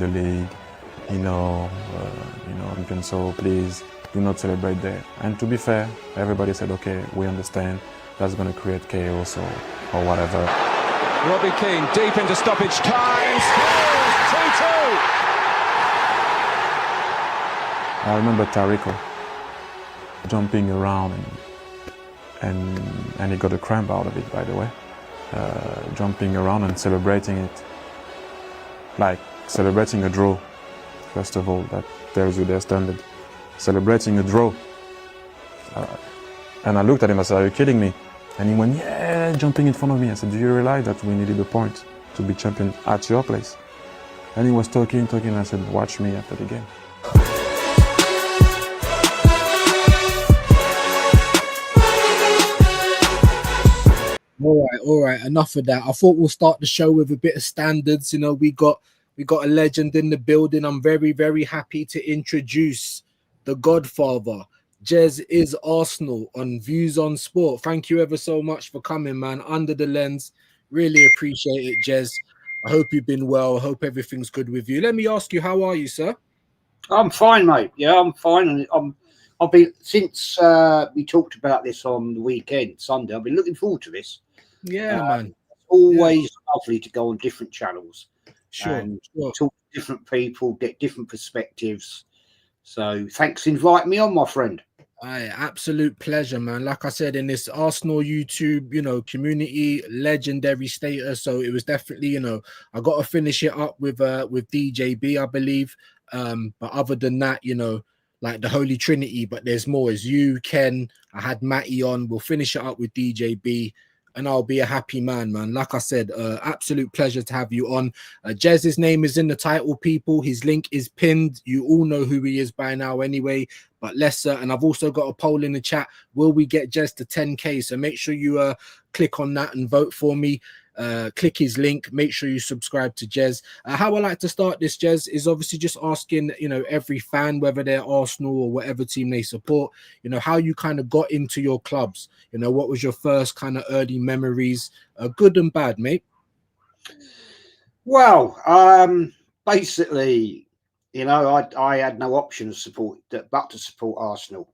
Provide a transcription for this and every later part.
the league, and so please do not celebrate there. And to be fair, everybody said, okay, we understand, that's going to create chaos or whatever. Robbie Keane deep into stoppage time, scores 2-2. I remember Tarico jumping around and he got a cramp out of it, by the way. Jumping around and celebrating it, like celebrating a draw. First of all, that tells you their standard. Celebrating a draw. And I looked at him, I said, are you kidding me? And he went, yeah, jumping in front of me. I said, do you realize that we needed a point to be champion at your place? And he was talking, and I said, watch me after the game. All right. Enough of that. I thought we'll start the show with a bit of standards. You know, we got a legend in the building. I'm very, very happy to introduce the Godfather. Jez is Arsenal on Views on Sport. Thank you ever so much for coming, man. Under the lens, really appreciate it, Jez. I hope you've been well. I hope everything's good with you. Let me ask you, how are you, sir? I'm fine, mate. Yeah, I'm fine, and I've been since we talked about this on the weekend, Sunday. I've been looking forward to this. Yeah, man. It's always lovely to go on different channels, sure. Talk to different people, get different perspectives. So thanks for inviting me on, my friend. Absolute pleasure, man. Like I said, in this Arsenal YouTube, community, legendary status. So it was definitely, I got to finish it up with DJB, I believe. But other than that, like the Holy Trinity, but there's more. As you, Ken, I had Matty on. We'll finish it up with DJB. And I'll be a happy man. Like I said, absolute pleasure to have you on. Jez's name is in the title, people. His link is pinned. You all know who he is by now anyway. But lesser, and I've also got a poll in the chat. Will we get Jez to 10K? So make sure you click on that and vote for me. Click his link. Make sure you subscribe to Jez. How I like to start this, Jez, is obviously just asking, every fan, whether they're Arsenal or whatever team they support, how you kind of got into your clubs. What was your first kind of early memories, good and bad, mate? Well, basically, I had no option but to support Arsenal.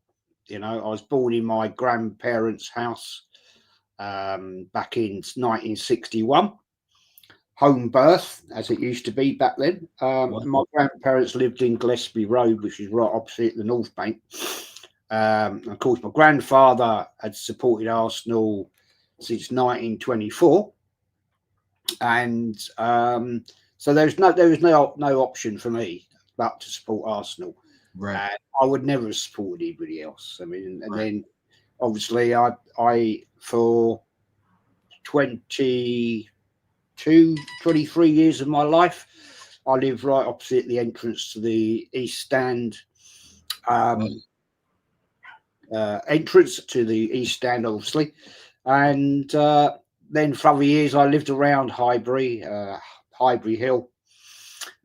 I was born in my grandparents' house back in 1961, home birth, as it used to be back then. My grandparents lived in Gillespie Road, which is right opposite the North Bank. Of course, my grandfather had supported Arsenal since 1924, and so there was no option for me but to support Arsenal. Right. I would never have supported anybody else. I mean, and then obviously I for 23 years of my life, I lived right opposite the entrance to the East Stand. Entrance to the East Stand, obviously, and then for other years I lived around Highbury Hill,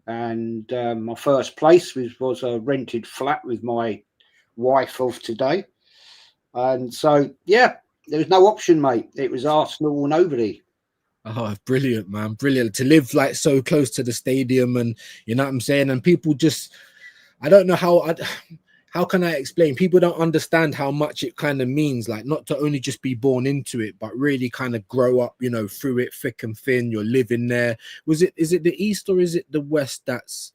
and my first place was a rented flat with my wife of today, and so there was no option, mate. It was Arsenal or nobody. Oh, brilliant, man. Brilliant to live like so close to the stadium, and you know what I'm saying, and people just, I don't know how can I explain? People don't understand how much it kind of means, like not to only just be born into it, but really kind of grow up, through it, thick and thin. You're living there. Is it the East or is it the West that's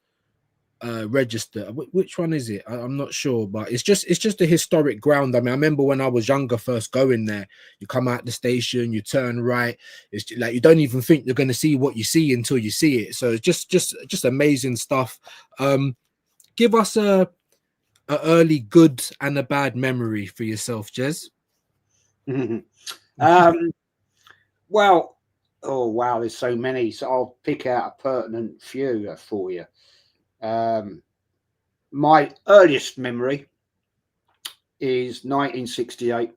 registered? Which one is it? I'm not sure, but it's just a historic ground. I mean, I remember when I was younger, first going there. You come out the station, you turn right. It's like you don't even think you're going to see what you see until you see it. So it's just amazing stuff. Give us a early good and a bad memory for yourself, Jez. Well, oh wow, there's so many, so I'll pick out a pertinent few for you. My earliest memory is 1968,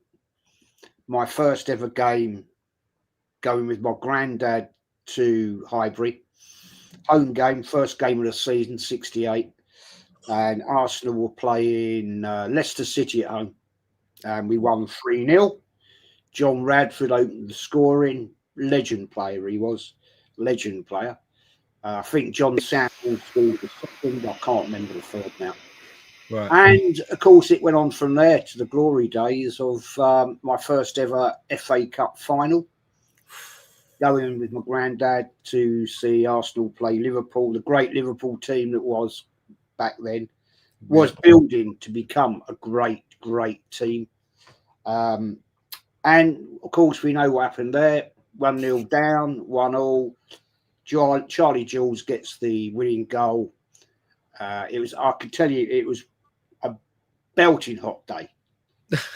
my first ever game, going with my granddad to Highbury, home game, first game of the season, 68. And Arsenal were playing Leicester City at home, and we won 3-0. John Radford opened the scoring. Legend player he was, legend player. I think John Samuel scored the second. I can't remember the third now. Right. And of course, it went on from there to the glory days of my first ever FA Cup final. Going with my granddad to see Arsenal play Liverpool, the great Liverpool team that was back then, was building to become a great, great team. And of course, we know what happened there. 1-0 down, 1-1. Charlie Jules gets the winning goal. I can tell you, it was a belting hot day. That's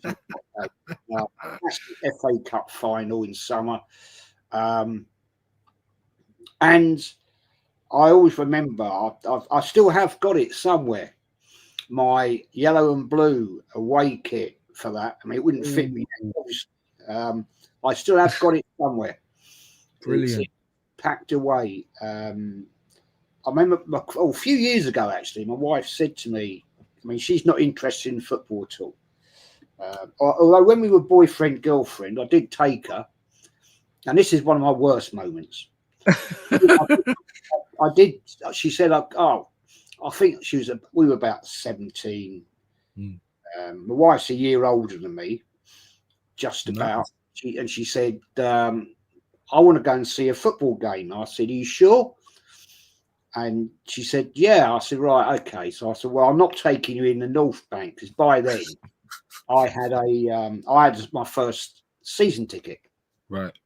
the FA Cup final in summer. And I always remember, I still have got it somewhere, my yellow and blue away kit for that. I mean, it wouldn't fit me. I still have got it somewhere. Brilliant. It's packed away. I remember a few years ago, actually, my wife said to me, I mean, she's not interested in football at all. Although when we were boyfriend, girlfriend, I did take her. And this is one of my worst moments. I did. She said, "Oh, I think we were about 17. My wife's a year older than me, just about." Nice. She said, "I want to go and see a football game." I said, "Are you sure?" And she said, "Yeah." I said, "Right, okay." So I said, "Well, I'm not taking you in the North Bank because by then I had my first season ticket." Right.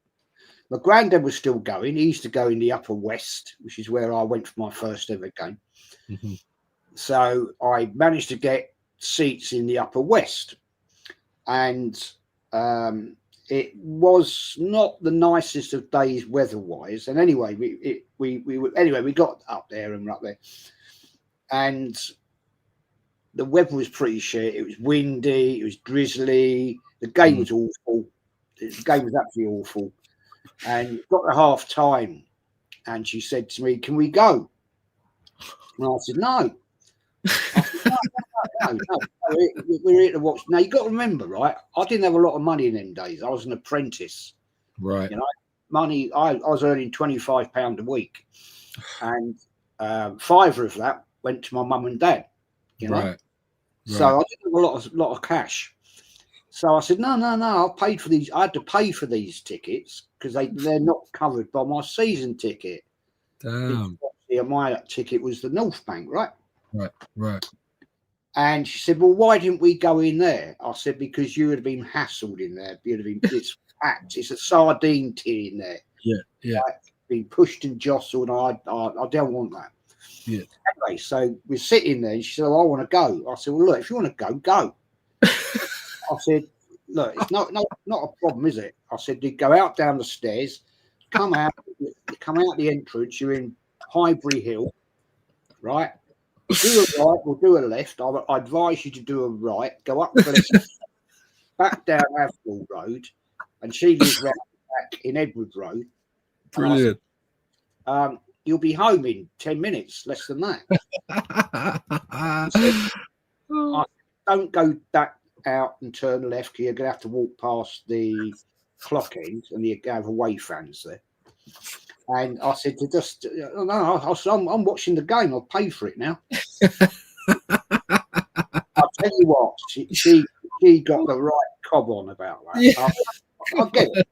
My granddad was still going. He used to go in the Upper West, which is where I went for my first ever game. Mm-hmm. So I managed to get seats in the Upper West, and it was not the nicest of days weather-wise. And anyway, we got up there and we're up there, and the weather was pretty shit. It was windy. It was drizzly. The game was awful. The game was absolutely awful. And got to half time, and she said to me, "Can we go?" And I said, "No." I said, no. We're here to watch. Now you got to remember, right? I didn't have a lot of money in them days. I was an apprentice, Right? You know, money. I was earning £25 a week, and £5 of that went to my mum and dad. You know, Right. so I didn't have a lot of cash. So I said, no, I paid for these. I had to pay for these tickets because they're not covered by my season ticket. Damn. My ticket was the North Bank, right? Right. And she said, "Well, why didn't we go in there?" I said, "Because you would have been hassled in there. You'd have been it's packed. It's a sardine tin in there. Yeah. Like, being pushed and jostled. I don't want that." Yeah. Anyway, so we're sitting there, and she said, "Oh, I want to go." I said, "Well, look, if you want to go, go." I said, "Look, it's not a problem, is it?" I said, "You go out down the stairs, come out the entrance. You're in Highbury Hill, right? Do a right or do a left. I advise you to do a right. Go up the left, back down Avenel Road, and she lives right back in Edward Road. Brilliant. Said, you'll be home in 10 minutes, less than that." I don't go back out and turn left. You're going to have to walk past the clock end, and you have away fans there. And I said to just, no, I'm watching the game. I'll pay for it now. I'll tell you what, she got the right cob on about that. Yeah. I get it.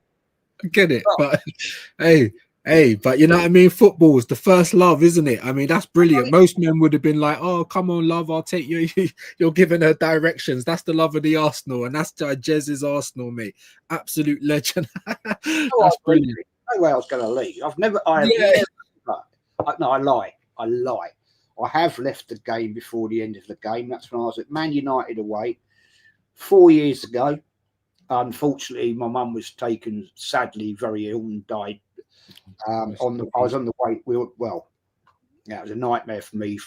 I get it. But hey, but you know what I mean? Football is the first love, isn't it? I mean, that's brilliant. Most men would have been like, "Oh, come on, love, I'll take you." You're giving her directions. That's the love of the Arsenal, and that's Jez's Arsenal, mate. Absolute legend. That's brilliant. No way I was going to leave. No, I lie. I have left the game before the end of the game. That's when I was at Man United away 4 years ago. Unfortunately, my mum was taken sadly very ill and died. I was on the way. It was a nightmare for me.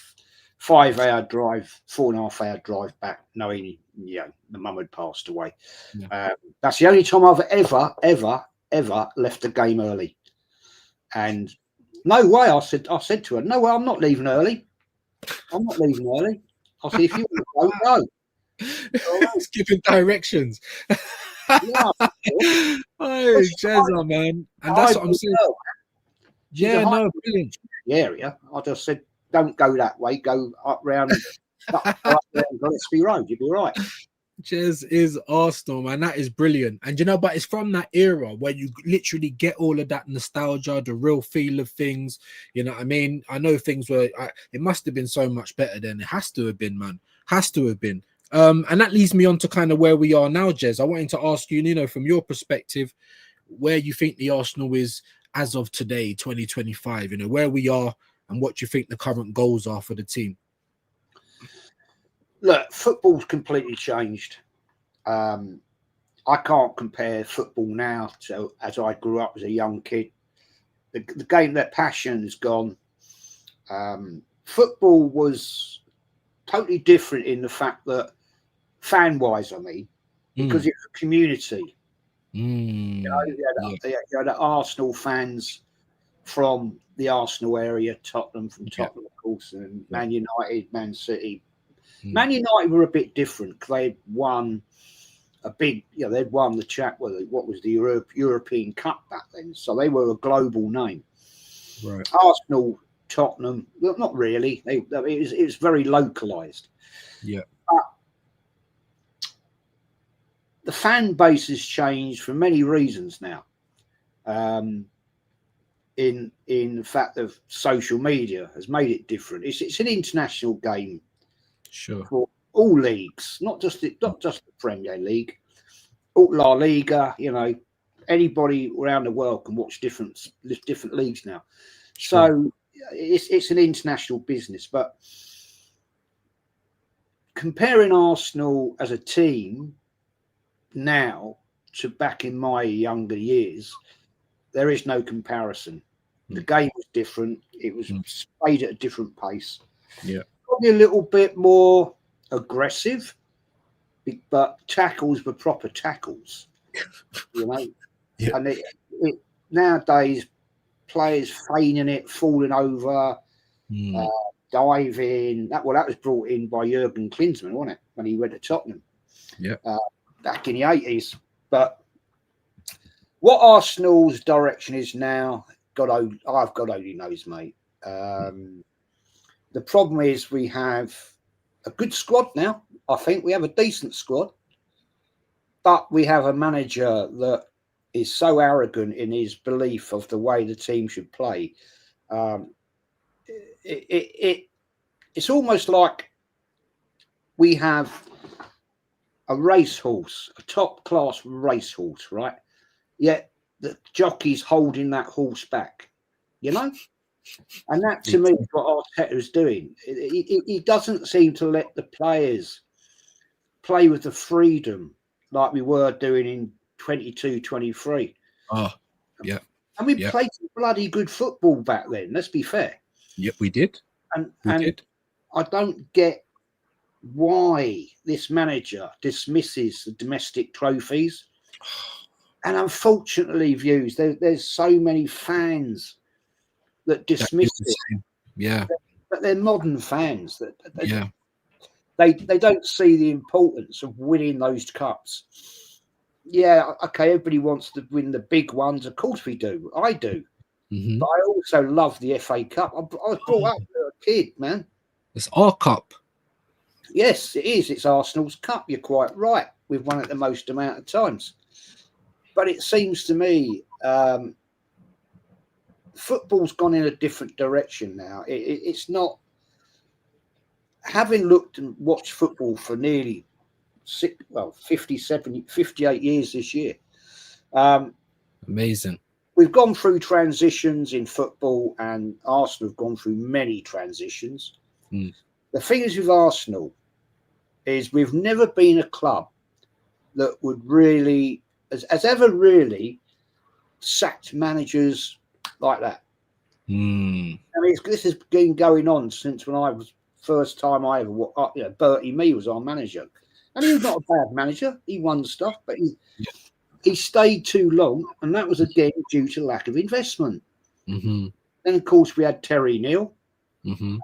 5-hour drive, 4.5-hour drive back, knowing the mum had passed away. Yeah. That's the only time I've ever left the game early. And no way, I said to her, "No way, I'm not leaving early. I'm not leaving early." I said, "If you want to go." It's giving directions. Yeah. Hey, Jezza, man. And that's what I'm saying. Yeah, no, brilliant. The area. I just said, don't go that way. Go up round Gillespie Road. You'll be right. Jez is Arsenal, man. That is brilliant. And you know, but it's from that era where you literally get all of that nostalgia, the real feel of things. You know what I mean? I know things were, it must have been so much better than it has to have been, man. Has to have been. And that leads me on to kind of where we are now, Jez. I wanted to ask you, you know, from your perspective, where you think the Arsenal is as of today, 2025, you know, where we are and what you think the current goals are for the team. Look, football's completely changed. I can't compare football now to as I grew up as a young kid. The game, that passion's gone. Football was totally different in the fact that, fan-wise, I mean, because it's a community. You know, you had the Arsenal fans from the Arsenal area, Tottenham from Tottenham, of course, and Man United, Man City. Man United were a bit different because they'd won a big, you know, they'd won what was the European Cup back then. So they were a global name. Right. Arsenal, Tottenham, well, not really. It was very localized. Yeah. But the fan base has changed for many reasons now. In the fact of social media has made it different. It's an international game. Sure. For all leagues, not just the Premier League, all La Liga. You know, anybody around the world can watch different leagues now. Sure. So it's an international business. But comparing Arsenal as a team now to back in my younger years, there is no comparison. The game was different. It was played at a different pace. Yeah. Probably a little bit more aggressive, but tackles were proper tackles, you know. Yeah. And nowadays, players feigning it, falling over, diving. That was brought in by Jurgen Klinsmann, wasn't it, when he went to Tottenham? Yeah. Back in the 80s. But what Arsenal's direction is now, God only knows, mate. The problem is we have a good squad now. I think we have a decent squad, but we have a manager that is so arrogant in his belief of the way the team should play. It's almost like we have a racehorse, a top-class racehorse, right? Yet the jockey's holding that horse back, you know? And that, to me, is what Arteta is doing. He doesn't seem to let the players play with the freedom like we were doing in 22-23. Oh, yeah. And we played bloody good football back then, let's be fair. Yep, we did. And I don't get why this manager dismisses the domestic trophies. And unfortunately, views, there's so many fans that dismiss it. Yeah. But they're modern fans. They don't see the importance of winning those cups. Yeah, okay, everybody wants to win the big ones. Of course we do. I do. Mm-hmm. But I also love the FA Cup. I was brought up as a kid, man. It's our cup. Yes, it is. It's Arsenal's cup. You're quite right. We've won it the most amount of times. But it seems to me football's gone in a different direction now. It's not. Having looked and watched football for nearly 58 years this year. Amazing. We've gone through transitions in football, and Arsenal have gone through many transitions. The thing is with Arsenal is we've never been a club that would really, has ever really sacked managers like that. I mean, this has been going on since when I was first time I ever, Bertie Mee was our manager, and he was not a bad manager. He won stuff, but he stayed too long, and that was again due to lack of investment. Mm-hmm. Then of course we had Terry Neal. Mm-hmm.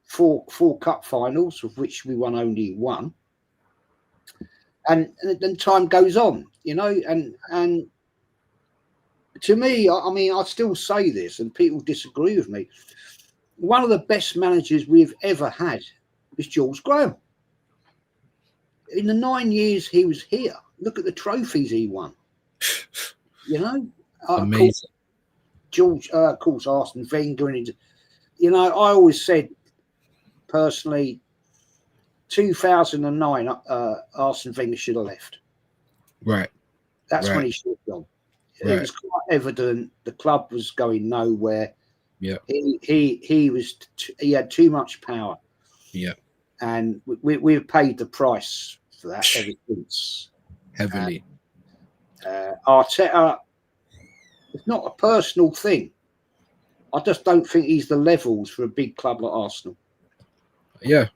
Four cup finals, of which we won only one. And then time goes on, and to me, I mean, I still say this, and people disagree with me. One of the best managers we've ever had is George Graham. In the 9 years he was here, look at the trophies he won. You know, Amazing. Of course, Arsene Wenger, and you know, I always said personally, 2009, Arsene Wenger should have left. Right. That's when he should have gone. Right. It was quite evident the club was going nowhere. Yeah. He had too much power. Yeah. And we've paid the price for that ever since. Heavily. Arteta, it's not a personal thing. I just don't think he's the levels for a big club like Arsenal. Yeah.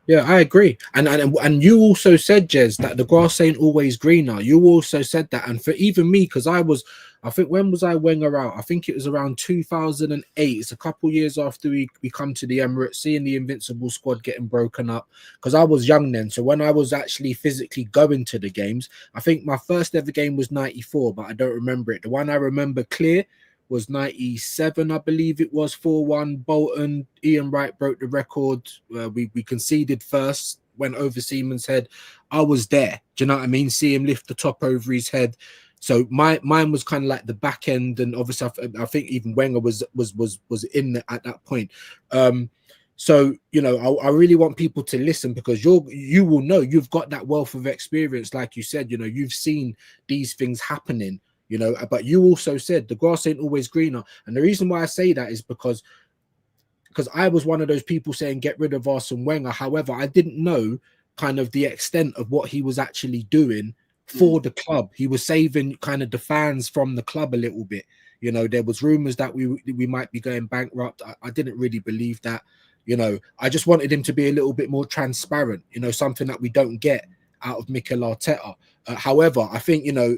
Yeah, I agree. And you also said, Jez, that the grass ain't always greener. You also said that. And for even me, because I think, when was I Wenger out? I think it was around 2008. It's a couple years after we come to the Emirates, seeing the Invincible squad getting broken up. Because I was young then. So when I was actually physically going to the games, I think my first ever game was 94, but I don't remember it. The one I remember clear was 97, I believe it was, 4-1 Bolton. Ian Wright broke the record. We conceded first, went over Seaman's head. I was there. Do you know what I mean? See him lift the top over his head. So mine was kind of like the back end, and obviously I think even Wenger was in there at that point. So you know, I really want people to listen, because you will know, you've got that wealth of experience, like you said. You know, you've seen these things happening. You know, but you also said the grass ain't always greener. And the reason why I say that is because I was one of those people saying get rid of Arsene Wenger. However, I didn't know kind of the extent of what he was actually doing for the club. He was saving kind of the fans from the club a little bit. You know, there was rumors that we might be going bankrupt. I didn't really believe that. You know, I just wanted him to be a little bit more transparent, you know, something that we don't get out of Mikel Arteta. However, I think, you know,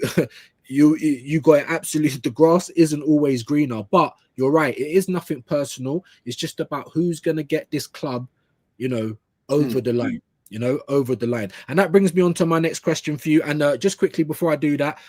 you got it absolutely. The grass isn't always greener, but you're right. It is nothing personal. It's just about who's going to get this club, you know, over the line, you know, over the line. And that brings me on to my next question for you. And just quickly before I do that,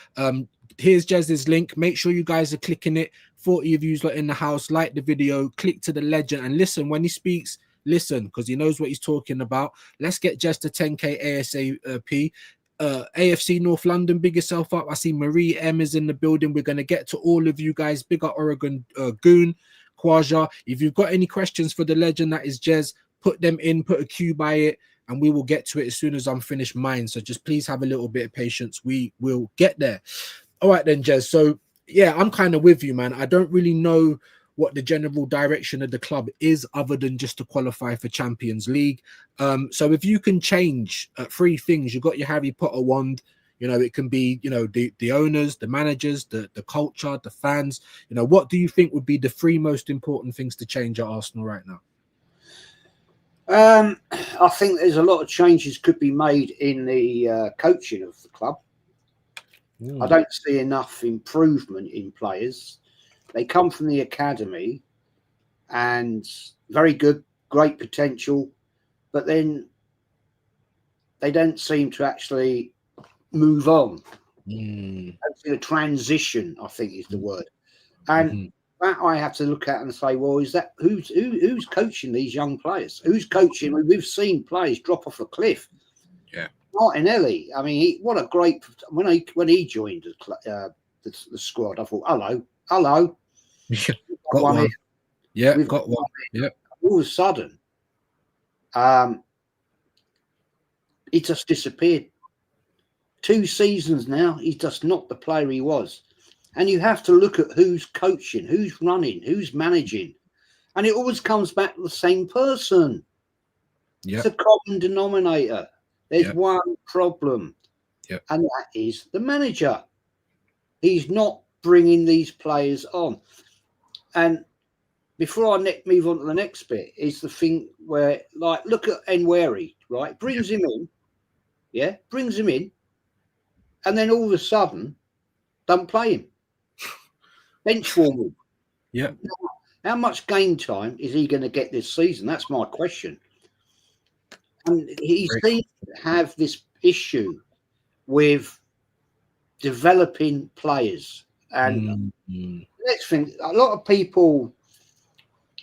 here's Jez's link. Make sure you guys are clicking it. 40 of you lot in the house, like the video, click to the legend, and listen when he speaks. Listen, because he knows what he's talking about. Let's get Jez to 10K ASAP. AFC North London, big yourself up. I see Marie M is in the building. We're going to get to all of you guys. Big up Oregon Goon, Kwaja. If you've got any questions for the legend that is Jez, put them in, put a Q by it, and we will get to it as soon as I'm finished mine. So just please have a little bit of patience. We will get there. All right then, Jez. So yeah, I'm kind of with you, man. I don't really know what the general direction of the club is, other than just to qualify for Champions League. So if you can change 3 things, you've got your Harry Potter wand. You know, it can be, you know, the owners, the managers, the culture, the fans. You know, what do you think would be the 3 most important things to change at Arsenal right now? I think there's a lot of changes could be made in the coaching of the club. I don't see enough improvement in players. They come from the academy and very good, great potential, but then they don't seem to actually move on. A transition, I think, is the word. And that I have to look at and say, well, is that who's coaching these young players? Who's coaching? We've seen players drop off a cliff. Yeah, Martinelli. I mean, what a great when he joined the squad. I thought, hello. got one. Yeah, we've got one. Yeah. All of a sudden, he just disappeared. 2 seasons now, he's just not the player he was. And you have to look at who's coaching, who's running, who's managing. And it always comes back to the same person. It's a common denominator. There's one problem, and that is the manager. He's not bringing these players on. And before I move on to the next bit, is the thing where, like, look at Enweri, right? Brings him in, brings him in, and then all of a sudden, don't play him. Bench warm him. Yeah. How much game time is he going to get this season? That's my question. And he seems to have this issue with developing players. And next thing, a lot of people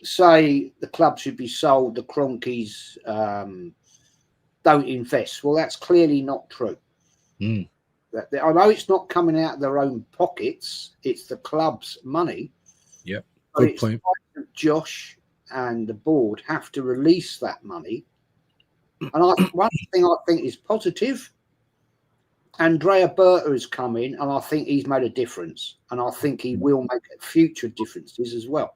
say the club should be sold, the Cronkies don't invest. Well, that's clearly not true. I know it's not coming out of their own pockets, it's the club's money. Yeah, good point. Josh and the board have to release that money. And one thing I think is positive, Andrea Berta has come in, and I think he's made a difference. And I think he will make future differences as well.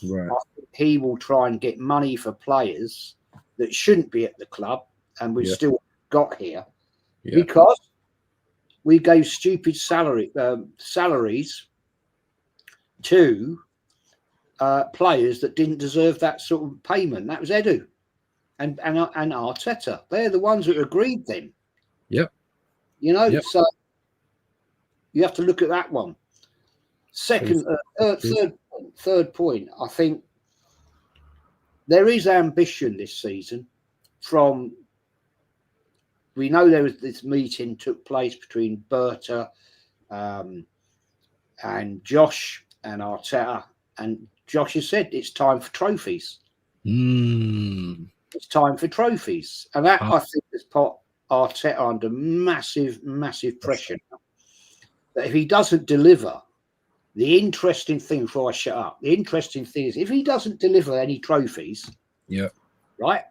Right. I think he will try and get money for players that shouldn't be at the club, and we've still got here because we gave stupid salaries to players that didn't deserve that sort of payment. That was Edu and Arteta. They're the ones that agreed then. Yep. You know, so you have to look at that one. Third point, I think there is ambition this season. We know there was this meeting took place between Berta and Josh and Arteta, and Josh has said it's time for trophies. It's time for trophies, and that I think has put Arteta under massive pressure. That if he doesn't deliver, the interesting thing before I shut up, the interesting thing is if he doesn't deliver any trophies, right,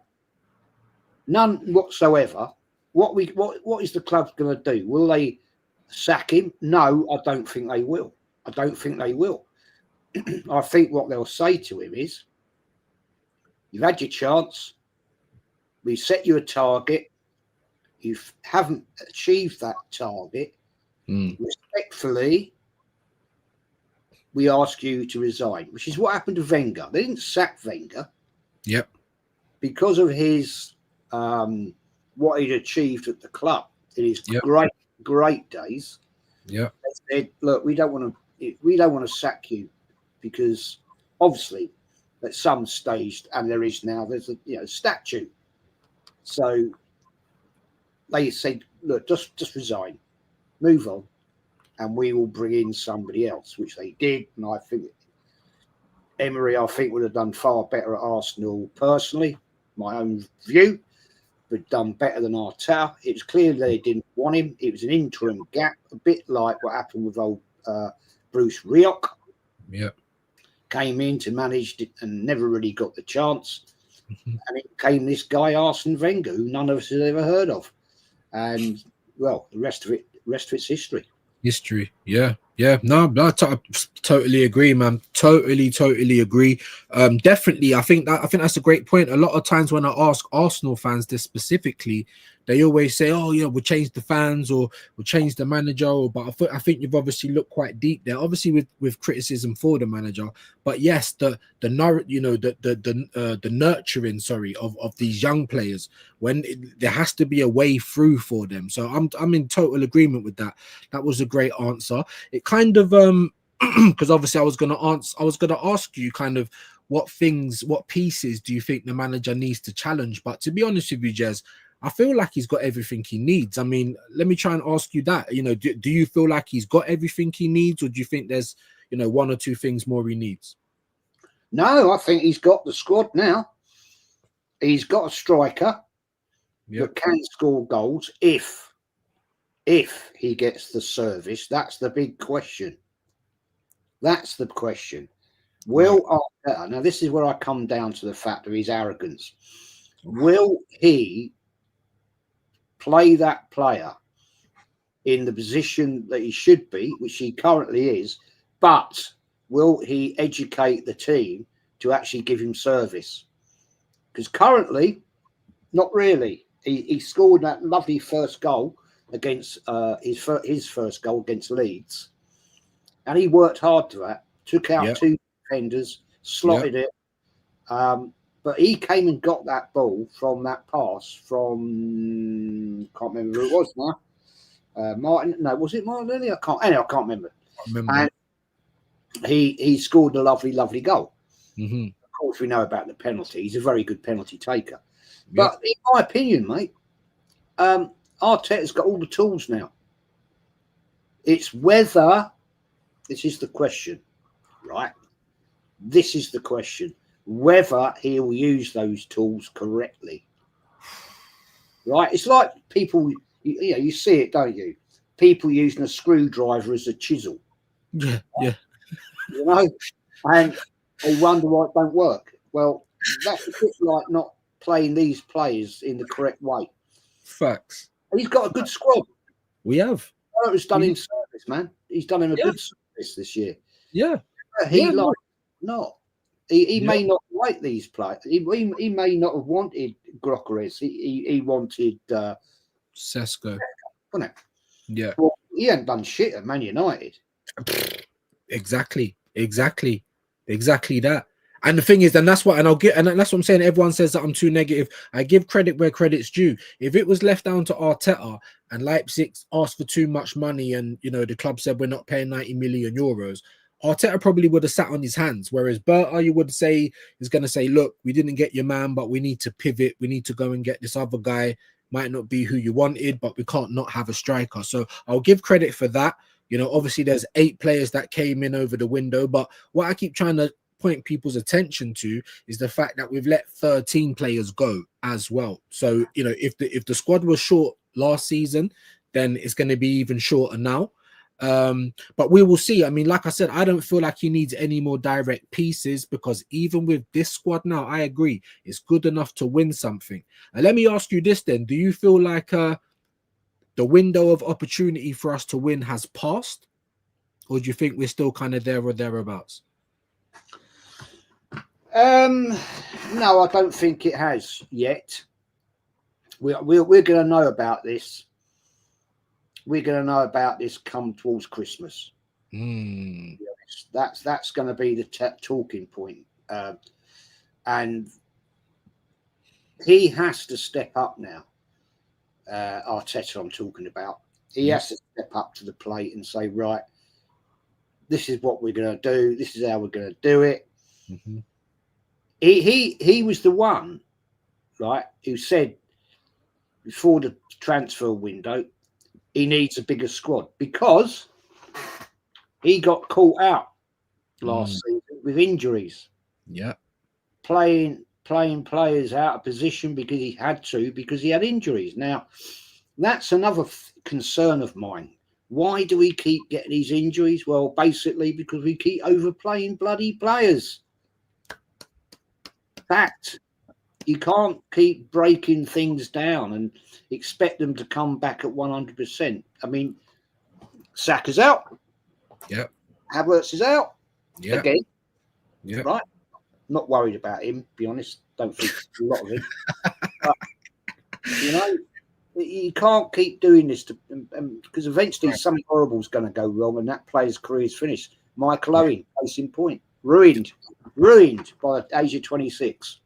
none whatsoever. What is the club going to do? Will they sack him? No, I don't think they will. I think what they'll say to him is, you've had your chance. We set you a target. You haven't achieved that target. Respectfully, we ask you to resign, which is what happened to Wenger. They didn't sack Wenger. Yep. Because of his what he'd achieved at the club in his great days. Yeah. They said, look, we don't want to sack you because obviously at some stage, and there is now, there's a statute. So they said, look, just resign, move on, and we will bring in somebody else, which they did. And I think Emery, would have done far better at Arsenal personally, my own view, but done better than Arteta. It was clear they didn't want him. It was an interim gap, a bit like what happened with old Bruce Rioch. Yeah. Came in to manage it and never really got the chance. And it came this guy, Arsene Wenger, who none of us had ever heard of. And, well, the rest of it's history. Yeah. No, I totally agree, man. Totally agree. Definitely, I think that's a great point. A lot of times when I ask Arsenal fans this specifically, they always say, "Oh, yeah, we'll change the fans or we'll change the manager." But I think you've obviously looked quite deep there, obviously with criticism for the manager. But yes, the nurturing, of these young players, when there has to be a way through for them. So I'm in total agreement with that. That was a great answer. It kind of because obviously I was gonna ask you kind of what pieces do you think the manager needs to challenge? But to be honest with you, Jez, I feel like he's got everything he needs. I mean, let me try and ask you that. Do you feel like he's got everything he needs, or do you think there's one or two things more he needs? No, I think he's got the squad now. He's got a striker that can score goals if he gets the service. That's the big question. Will Arteta, now this is where I come down to the fact of his arrogance. Will he play that player in the position that he should be, which he currently is, but will he educate the team to actually give him service? Because currently, not really. He scored that lovely first goal against his first goal against Leeds, and he worked hard to that. Took out two defenders, slotted it. But he came and got that ball from that pass from, can't remember who it was now. Martin, no, was it Martinelli? I can't remember. And he scored a lovely goal. Mm-hmm. Of course, we know about the penalty. He's a very good penalty taker. But in my opinion, mate, Arteta's got all the tools now. It's whether This is the question, right? This is the question. Whether he'll use those tools correctly. Right? It's like people, you see it, don't you? People using a screwdriver as a chisel. Yeah, yeah. You know? And they wonder why it don't work. Well, that's a bit like not playing these players in the correct way. Facts. He's got a good squad. We have. It was done in service, man. He's done him a good service this year. Yeah. He not. He may not like these players. He may not have wanted Gyökeres. He wanted Sesko. Wasn't it? Yeah. Well, he hadn't done shit at Man United. Exactly that. And the thing is, and that's what I'm saying. Everyone says that I'm too negative. I give credit where credit's due. If it was left down to Arteta and Leipzig asked for too much money, and the club said we're not paying 90 million euros, Arteta probably would have sat on his hands. Whereas Berta, you would say, is going to say, look, we didn't get your man, but we need to pivot. We need to go and get this other guy. Might not be who you wanted, but we can't not have a striker. So I'll give credit for that. Obviously there's 8 players that came in over the window, but what I keep trying to point people's attention to is the fact that we've let 13 players go as well. So, if the squad was short last season, then it's going to be even shorter now. But we will see. I mean, like I said, I don't feel like he needs any more direct pieces, because even with this squad now, I agree, it's good enough to win something. And let me ask you this then. Do you feel like the window of opportunity for us to win has passed? Or do you think we're still kind of there or thereabouts? No, I don't think it has yet. We're going to know about this. We're going to know about this come towards Christmas. That's going to be the talking point. And he has to step up now. Arteta, I'm talking about. He has to step up to the plate and say, right, this is what we're going to do. This is how we're going to do it. Mm-hmm. He was the one, right, who said before the transfer window, he needs a bigger squad, because he got caught out last season with injuries. Yeah. Playing players out of position because he had injuries. Now, that's another concern of mine. Why do we keep getting these injuries? Well, basically because we keep overplaying bloody players. Fact. You can't keep breaking things down and expect them to come back at 100%. I mean, Saka's out. Yeah. Havertz is out. Yeah. Again. Yeah. Right. Not worried about him, to be honest. Don't think a lot of him. But, you can't keep doing this because eventually something horrible is going to go wrong and that player's career is finished. Michael Owen, case in point. Ruined by the age of 26.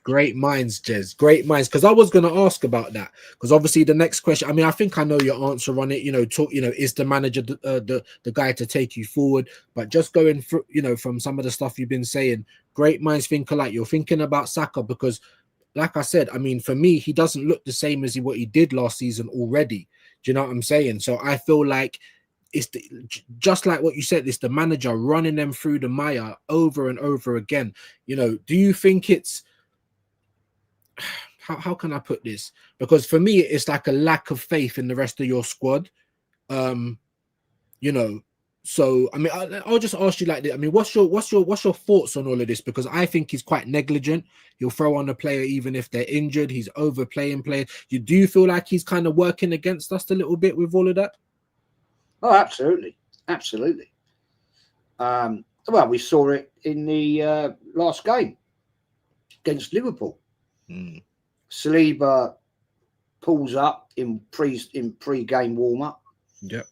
Great minds, Jez. Great minds. Because I was going to ask about that. Because obviously the next question, I mean, I think I know your answer on it. Is the manager the guy to take you forward? But just going through, from some of the stuff you've been saying, great minds think alike. You're thinking about Saka because, like I said, I mean, for me, he doesn't look the same as what he did last season already. Do you know what I'm saying? So I feel like it's just like what you said. It's the manager running them through the mire over and over again. Do you think it's how can I put this? Because for me, it's like a lack of faith in the rest of your squad. So I mean, I'll just ask you like this. I mean, what's your thoughts on all of this? Because I think he's quite negligent. He'll throw on a player even if they're injured. He's overplaying players. Do you feel like he's kind of working against us a little bit with all of that? Oh, absolutely. Well, we saw it in the last game against Liverpool. Saliba pulls up in pre-game warm-up. Yeah.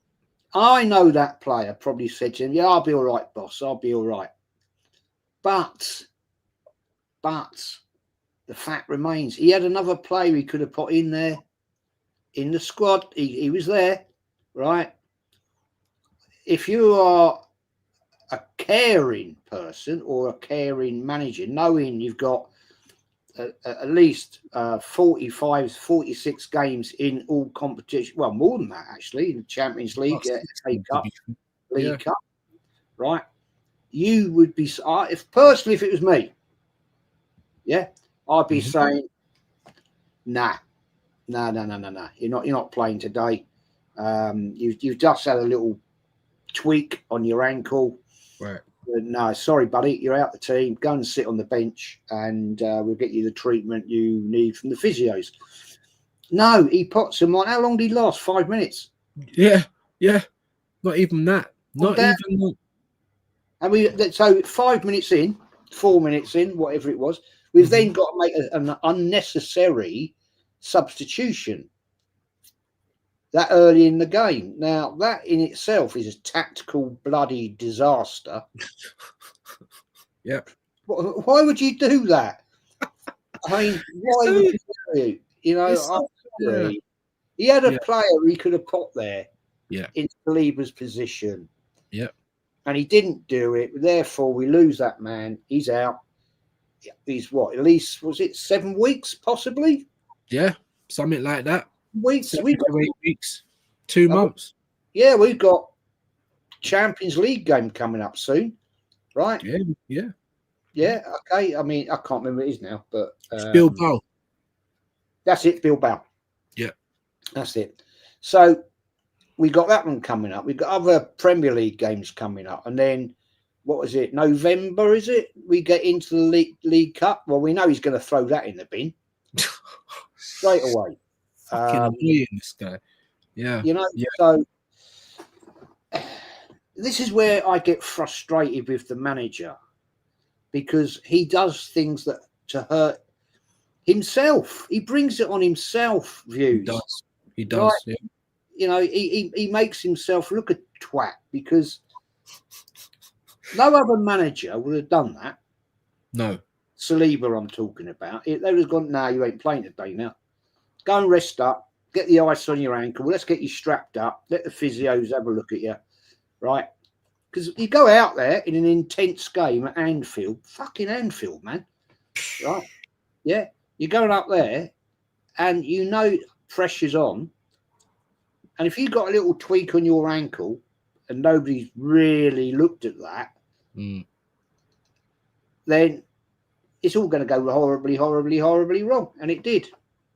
I know that player probably said to him, yeah, I'll be all right, boss. I'll be all right. But the fact remains, he had another player he could have put in there in the squad. He was there, right? If you are a caring person or a caring manager, knowing you've got at least 45, 46 games in all competition. Well, more than that, actually, in the Champions League, FA Cup, League Cup, right? You would be, if personally, if it was me, yeah, I'd be saying, nah. You're not playing today. You've just had a little tweak on your ankle. Right. No, sorry, buddy, you're out the team. Go and sit on the bench, and we'll get you the treatment you need from the physios. No, he puts him on. How long did he last? 5 minutes. Yeah. Not even that. Not even that. And so 5 minutes in, 4 minutes in, whatever it was, we've then got to make an unnecessary substitution that early in the game. Now, that in itself is a tactical bloody disaster. Yep. Why would you do that? I mean, why would you do it? You know, he had a player he could have put there in Saliba's position. Yep. And he didn't do it. Therefore, we lose that man. He's out. He's what? At least, was it 7 weeks, possibly? Yeah, something like that. Weeks. 7 to 8 weeks. 2 months. Yeah, we've got Champions League game coming up soon, right? Yeah. Okay. I mean, I can't remember what it is now, but Bilbao. That's it, Bilbao. Yeah, that's it. So we got that one coming up. We've got other Premier League games coming up, and then what was it? November, is it? We get into the League Cup. Well, we know he's going to throw that in the bin straight away. Fucking annoying, this guy. Yeah. You know, so this is where I get frustrated with the manager, because he does things that to hurt himself. He brings it on himself, views. He does. Right? Yeah. You know, he makes himself look a twat, because no other manager would have done that. No. Saliba, I'm talking about. They would have gone, no, you ain't playing today now. Go and rest up. Get the ice on your ankle. Let's get you strapped up. Let the physios have a look at you. Right? Because you go out there in an intense game at Anfield. Fucking Anfield, man. Right? Yeah. You're going up there and you know pressure's on. And if you've got a little tweak on your ankle and nobody's really looked at that, then it's all going to go horribly, horribly, horribly wrong. And it did.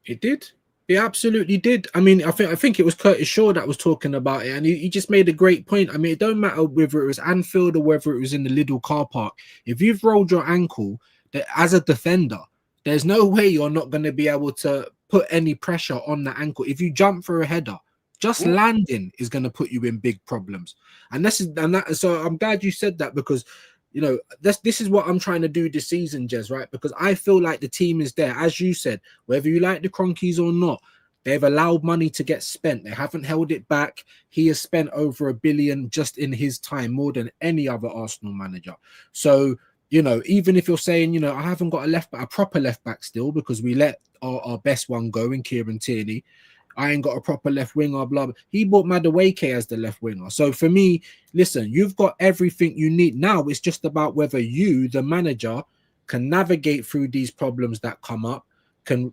It did. It absolutely did. I mean, I think it was Curtis Shaw that was talking about it, and he just made a great point. I mean, it don't matter whether it was Anfield or whether it was in the Lidl car park. If you've rolled your ankle, that as a defender, there's no way you're not going to be able to put any pressure on the ankle. If you jump for a header, just landing is going to put you in big problems. So I'm glad you said that, because you know, this is what I'm trying to do this season, Jez, right? Because I feel like the team is there. As you said, whether you like the Cronkies or not, they've allowed money to get spent. They haven't held it back. He has spent over $1 billion just in his time, more than any other Arsenal manager. So, you know, even if you're saying, you know, I haven't got a proper left back still, because we let our best one go in Kieran Tierney. I ain't got a proper left winger, blah, blah. He bought Madueke as the left winger. So for me, listen, you've got everything you need. Now it's just about whether you, the manager, can navigate through these problems that come up, can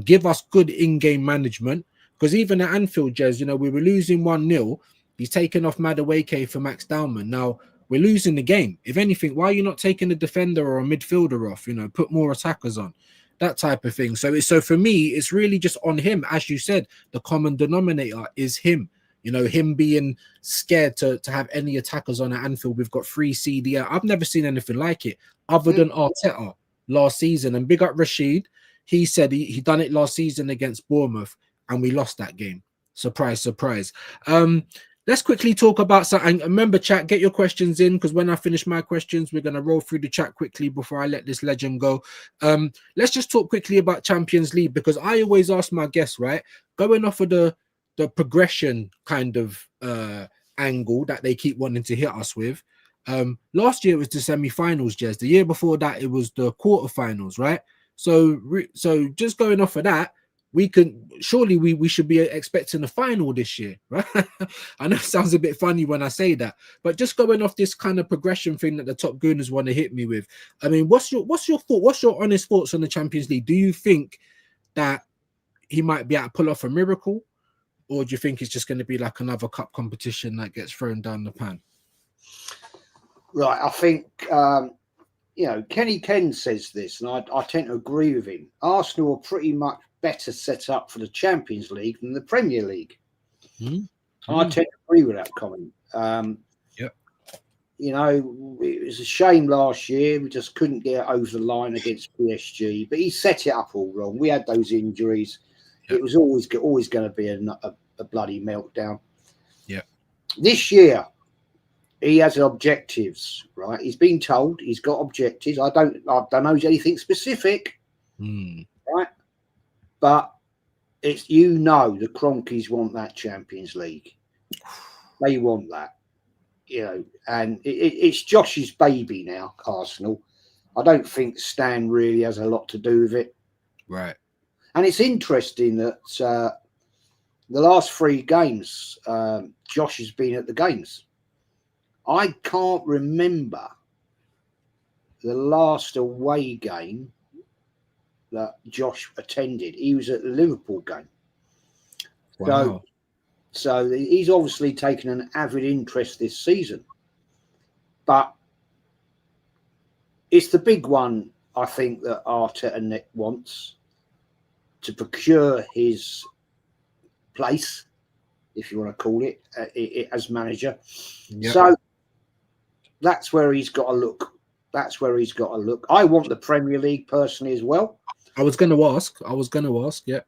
give us good in-game management. Because even at Anfield, Jez, you know, we were losing 1-0. He's taken off Madueke for Max Dowman. Now we're losing the game. If anything, why are you not taking a defender or a midfielder off? You know, put more attackers on. That type of thing. So for me, it's really just on him. As you said, the common denominator is him. You know, him being scared to have any attackers on at Anfield. We've got 3 CDM. I've never seen anything like it other than Arteta last season. And big up Rashid. He said he done it last season against Bournemouth and we lost that game. Surprise, surprise. Let's quickly talk about something. Remember, chat, get your questions in, because when I finish my questions, we're going to roll through the chat quickly before I let this legend go. Let's just talk quickly about Champions League, because I always ask my guests, right, going off of the progression kind of angle that they keep wanting to hit us with. Last year it was the semi-finals, Jez. The year before that, it was the quarterfinals, right? So just going off of that, we can surely we should be expecting a final this year, right? I know it sounds a bit funny when I say that, but just going off this kind of progression thing that the Top Gooners want to hit me with, I mean, what's your thought? What's your honest thoughts on the Champions League? Do you think that he might be able to pull off a miracle, or do you think it's just going to be like another cup competition that gets thrown down the pan? Right, I think Kenny Ken says this, and I tend to agree with him. Arsenal are pretty much better set up for the Champions League than the Premier League. I tend to agree with that comment. It was a shame last year. We just couldn't get over the line against PSG, but he set it up all wrong. We had those injuries. It was always going to be a bloody meltdown. Yeah. This year, he has objectives, right? He's been told he's got objectives. I don't know anything specific, right? But it's the Kroenkes want that Champions League. They want that, and it's Josh's baby now, Arsenal. I don't think Stan really has a lot to do with it, right? And it's interesting that the last 3 games, Josh has been at the games. I can't remember the last away game that Josh attended. He was at the Liverpool game. Wow. So he's obviously taken an avid interest this season. But it's the big one, I think, that Arteta wants to procure his place, if you want to call it, as manager. Yep. So that's where he's got to look. I want the Premier League personally as well. I was going to ask. Yeah.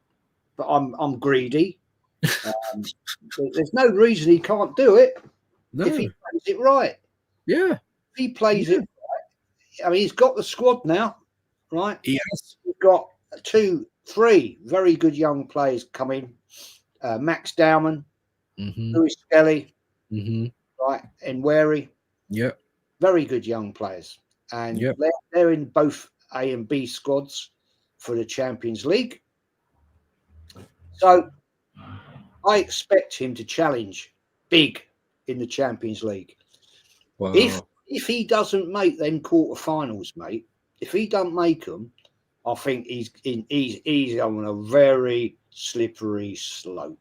But I'm greedy. There's no reason he can't do it if he plays it right. Yeah. If he plays it right. I mean, he's got the squad now, right? Yes. We've got 3 very good young players coming. Max Dowman, Lewis Skelly, right, and Wary. Yep. Very good young players. And they're in both A and B squads for the Champions League. So I expect him to challenge big in the Champions League. Wow. If he doesn't make them quarterfinals, mate, if he don't make them, I think he's on a very slippery slope.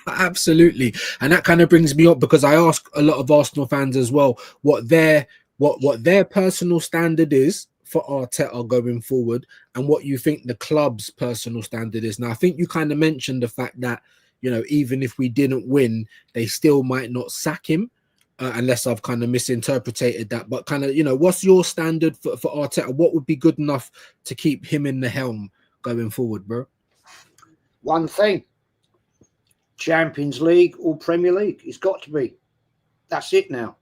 Absolutely. And that kind of brings me up, because I ask a lot of Arsenal fans as well what their personal standard is for Arteta going forward, and what you think the club's personal standard is. Now, I think you kind of mentioned the fact that, even if we didn't win, they still might not sack him, unless I've kind of misinterpreted that. But kind of, what's your standard for Arteta? What would be good enough to keep him in the helm going forward, bro? One thing: Champions League or Premier League. It's got to be. That's it now.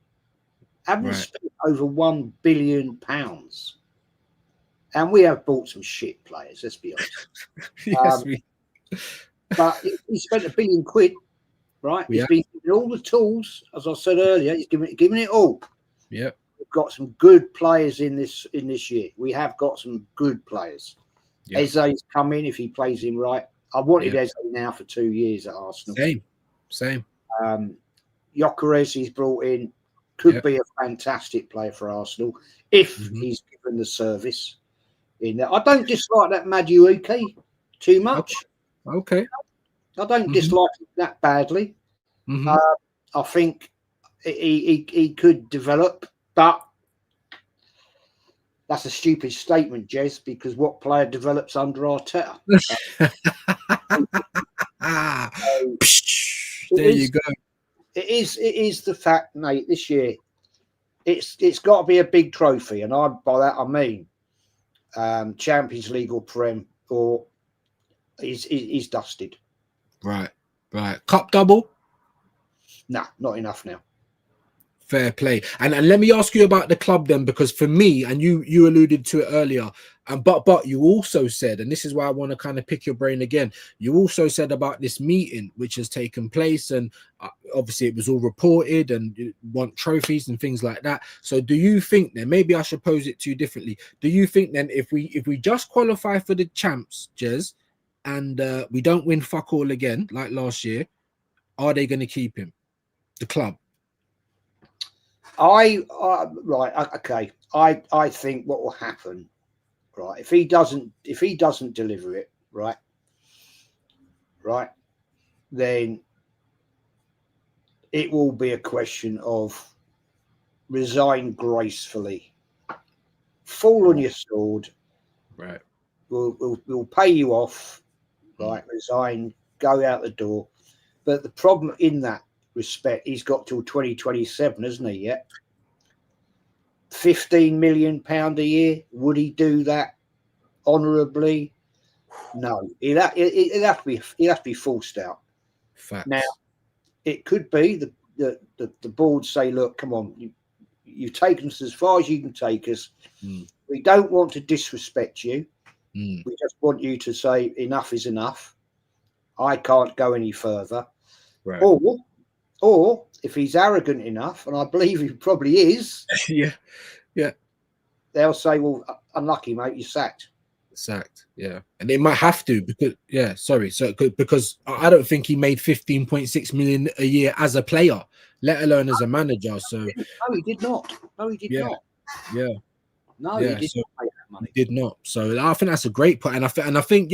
Haven't spent over £1 billion, and we have bought some shit players. Let's be honest. But he spent £1 billion, right? He's been given all the tools, as I said earlier. He's given it all. Yeah, we've got some good players in this year. We have got some good players. Yep. Eze's come in if he plays him right. I wanted Eze now for 2 years at Arsenal. Same. Gyökeres he's brought in could be a fantastic player for Arsenal if he's given the service in there. I don't dislike that Madueke too much. Okay. I don't dislike it that badly. I think he could develop, but that's a stupid statement, Jez, because what player develops under Arteta? There you go. It is the fact, mate. This year, it's got to be a big trophy, and by that I mean Champions League or Prem, or he's dusted. Right. Cup double? Nah, not enough now. Fair play. And let me ask you about the club then, because for me, and you alluded to it earlier, but you also said, and this is why I want to kind of pick your brain again, you also said about this meeting which has taken place, and obviously it was all reported and you want trophies and things like that. So do you think then, maybe I should pose it to you differently, do you think then if we just qualify for the champs, Jez, and we don't win fuck all again like last year, are they going to keep him, the club? Right, okay. I think what will happen, right, if he doesn't deliver it, right, then it will be a question of resign gracefully, fall on your sword, Right. We'll pay you off, right, resign, go out the door. But the problem in that respect, he's got till 2027, hasn't he, yet? £15 million a year, would he do that honourably? No, he'd have to be forced out. Facts. Now, it could be the board say, look, come on, you've taken us as far as you can take us. We don't want to disrespect you. We just want you to say enough is enough. I can't go any further. Right. Or if he's arrogant enough, and I believe he probably is, yeah, they'll say, well, unlucky, mate, you're sacked. Yeah, and they might have to because I don't think he made 15.6 million a year as a player, let alone as a manager. So no, he did not. No, he did not. Yeah. No, yeah, he did so not pay that money. Did not. So I think that's a great point, and I think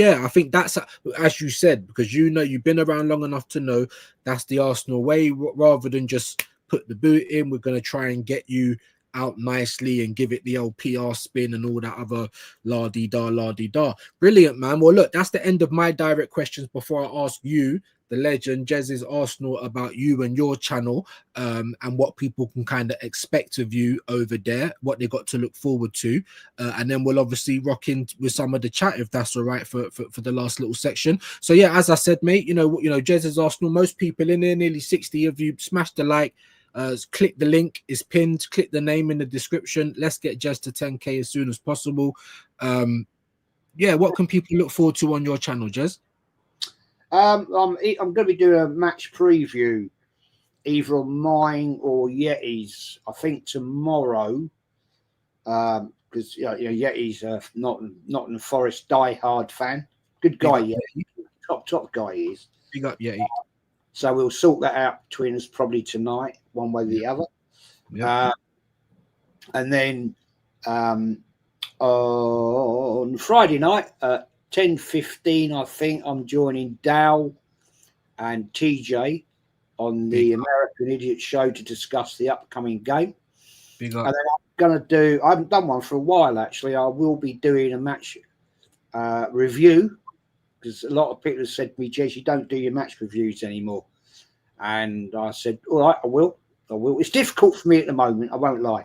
that's, as you said, because you've been around long enough to know that's the Arsenal way. Rather than just put the boot in, we're going to try and get you out nicely and give it the old PR spin and all that other la-di-da. Brilliant, man. Well, look, that's the end of my direct questions before I ask you, the legend, Jez's Arsenal, about you and your channel, and what people can kind of expect of you over there, what they got to look forward to. And then we'll obviously rock in with some of the chat, if that's all right, for the last little section. So yeah, as I said, mate, Jez's Arsenal, most people in there, nearly 60 of you, smash the like. Click the link, it's pinned, click the name in the description. Let's get Jez to 10k as soon as possible. What can people look forward to on your channel, Jez? I'm going to be doing a match preview either on mine or Yeti's, I think tomorrow, because Yeti's Nottingham Forest diehard fan. Good guy, Yeti. Top guy he is. Big up Yeti. So we'll sort that out between us probably tonight, one way or the other. Yeah. And then on Friday night at 10:15, I think I'm joining Dow and TJ on the American Idiot Show to discuss the upcoming game. Big up. And then I haven't done one for a while, actually. I will be doing a match review, because a lot of people have said to me, Jez, you don't do your match reviews anymore. And I said, all right, I will. It's difficult for me at the moment, I won't lie.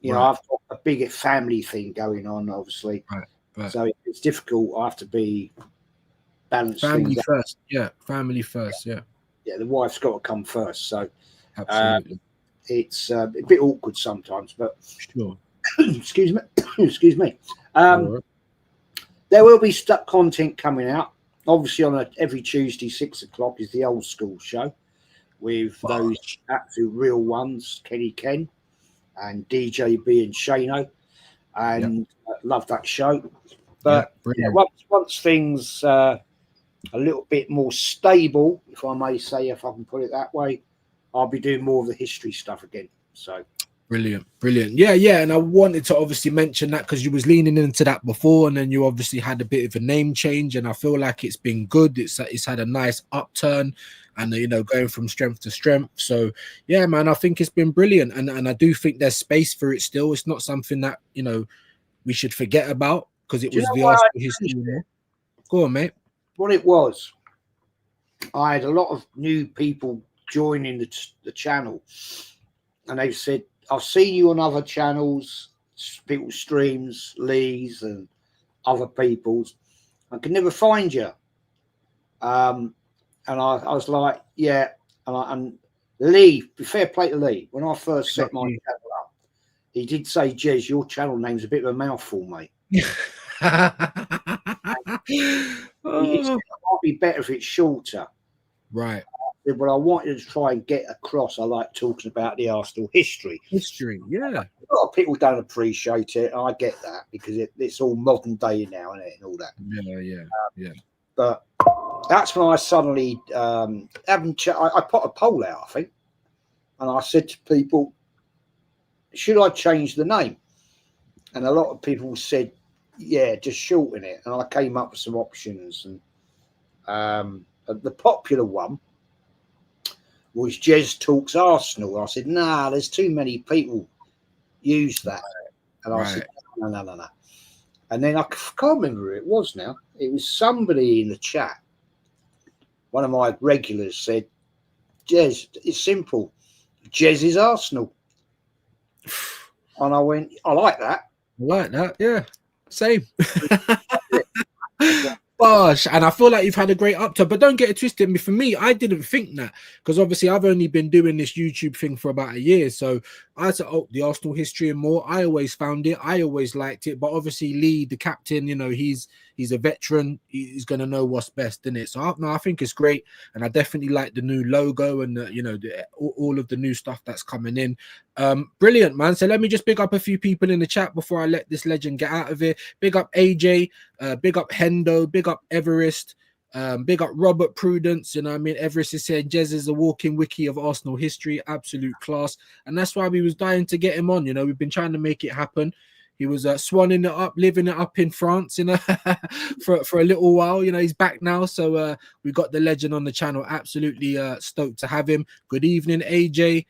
I've got a bigger family thing going on, obviously. Right. So it's difficult. I have to be balanced. Family first. Yeah, family first. Yeah. Yeah, the wife's got to come first. So absolutely. It's a bit awkward sometimes, but sure. Excuse me. There will be stuck content coming out. Obviously, on every Tuesday, 6 o'clock is the Old School Show with those absolute real ones, Kenny Ken and DJB and Shano. And love that show. But once things a little bit more stable, if I may say, if I can put it that way, I'll be doing more of the history stuff again. So brilliant. Yeah. And I wanted to obviously mention that because you was leaning into that before, and then you obviously had a bit of a name change, and I feel like it's been good. It's had a nice upturn, and going from strength to strength. So yeah, man, I think it's been brilliant, and I do think there's space for it still. It's not something that we should forget about, because it was the Arsenal history. Go on, mate. What it was, I had a lot of new people joining the channel, and they've said, I've seen you on other channels, people's streams, Lee's and other people's. I could never find you. And I was like, yeah. And Lee, fair play to Lee, when I first set my channel up, he did say, Jez, your channel name's a bit of a mouthful, mate. It might be better if it's shorter. Right. But I wanted to try and get across. I like talking about the Arsenal history. History, yeah. A lot of people don't appreciate it. I get that because it's all modern day now, isn't it, and all that. Yeah. But that's when I suddenly I put a poll out, I think, and I said to people, should I change the name? And a lot of people said, yeah, just shorten it. And I came up with some options. And the popular one was Jez Talks Arsenal. I said, nah, there's too many people use that. And I said, no. And then I can't remember who it was now. It was somebody in the chat. One of my regulars said, Jez, it's simple. Jez is Arsenal. And I went, I like that. Yeah. Same. Gosh, and I feel like you've had a great upturn, but don't get it twisted. For me, I didn't think that because obviously I've only been doing this YouTube thing for about a year. So I said, oh, the Arsenal history and more. I always found it. I always liked it. But obviously Lee, the captain, he's a veteran. He's going to know what's best in it. So I think it's great. And I definitely like the new logo and, all of the new stuff that's coming in. Brilliant, man. So let me just big up a few people in the chat before I let this legend get out of here. Big up AJ, big up Hendo, big up Everest, big up Robert Prudence. Everest is saying Jez is a walking wiki of Arsenal history, absolute class. And that's why we was dying to get him on. We've been trying to make it happen. He was swanning it up, living it up in France, for a little while. He's back now. So we got the legend on the channel. Absolutely stoked to have him. Good evening, AJ.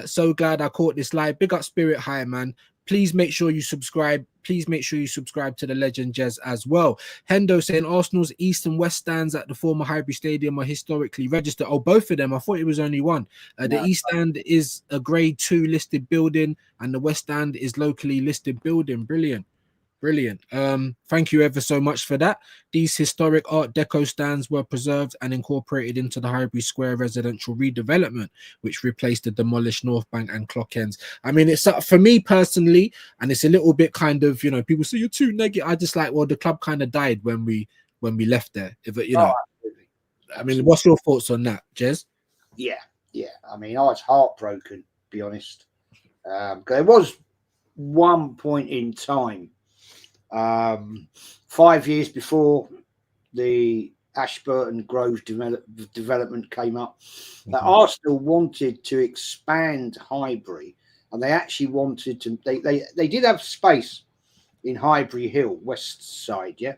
So glad I caught this live. Big up Spirit High, man. Please make sure you subscribe. Please make sure you subscribe to the legend Jez as well. Hendo saying Arsenal's east and west stands at the former Highbury Stadium are historically registered. Oh, both of them. I thought it was only one. The east stand is a grade 2 listed building and the west stand is locally listed building. Brilliant. Thank you ever so much for that. These historic Art Deco stands were preserved and incorporated into the Highbury Square residential redevelopment, which replaced the demolished North Bank and Clock Ends. It's for me personally, and it's a little bit kind of, people say you're too negative. I just like, well, the club kind of died when we left there. What's your thoughts on that, Jez? Yeah. I was heartbroken, to be honest. There was one point in time, 5 years before the Ashburton Grove development came up, that Arsenal wanted to expand Highbury, and they actually wanted to. They did have space in Highbury Hill, west side, yeah.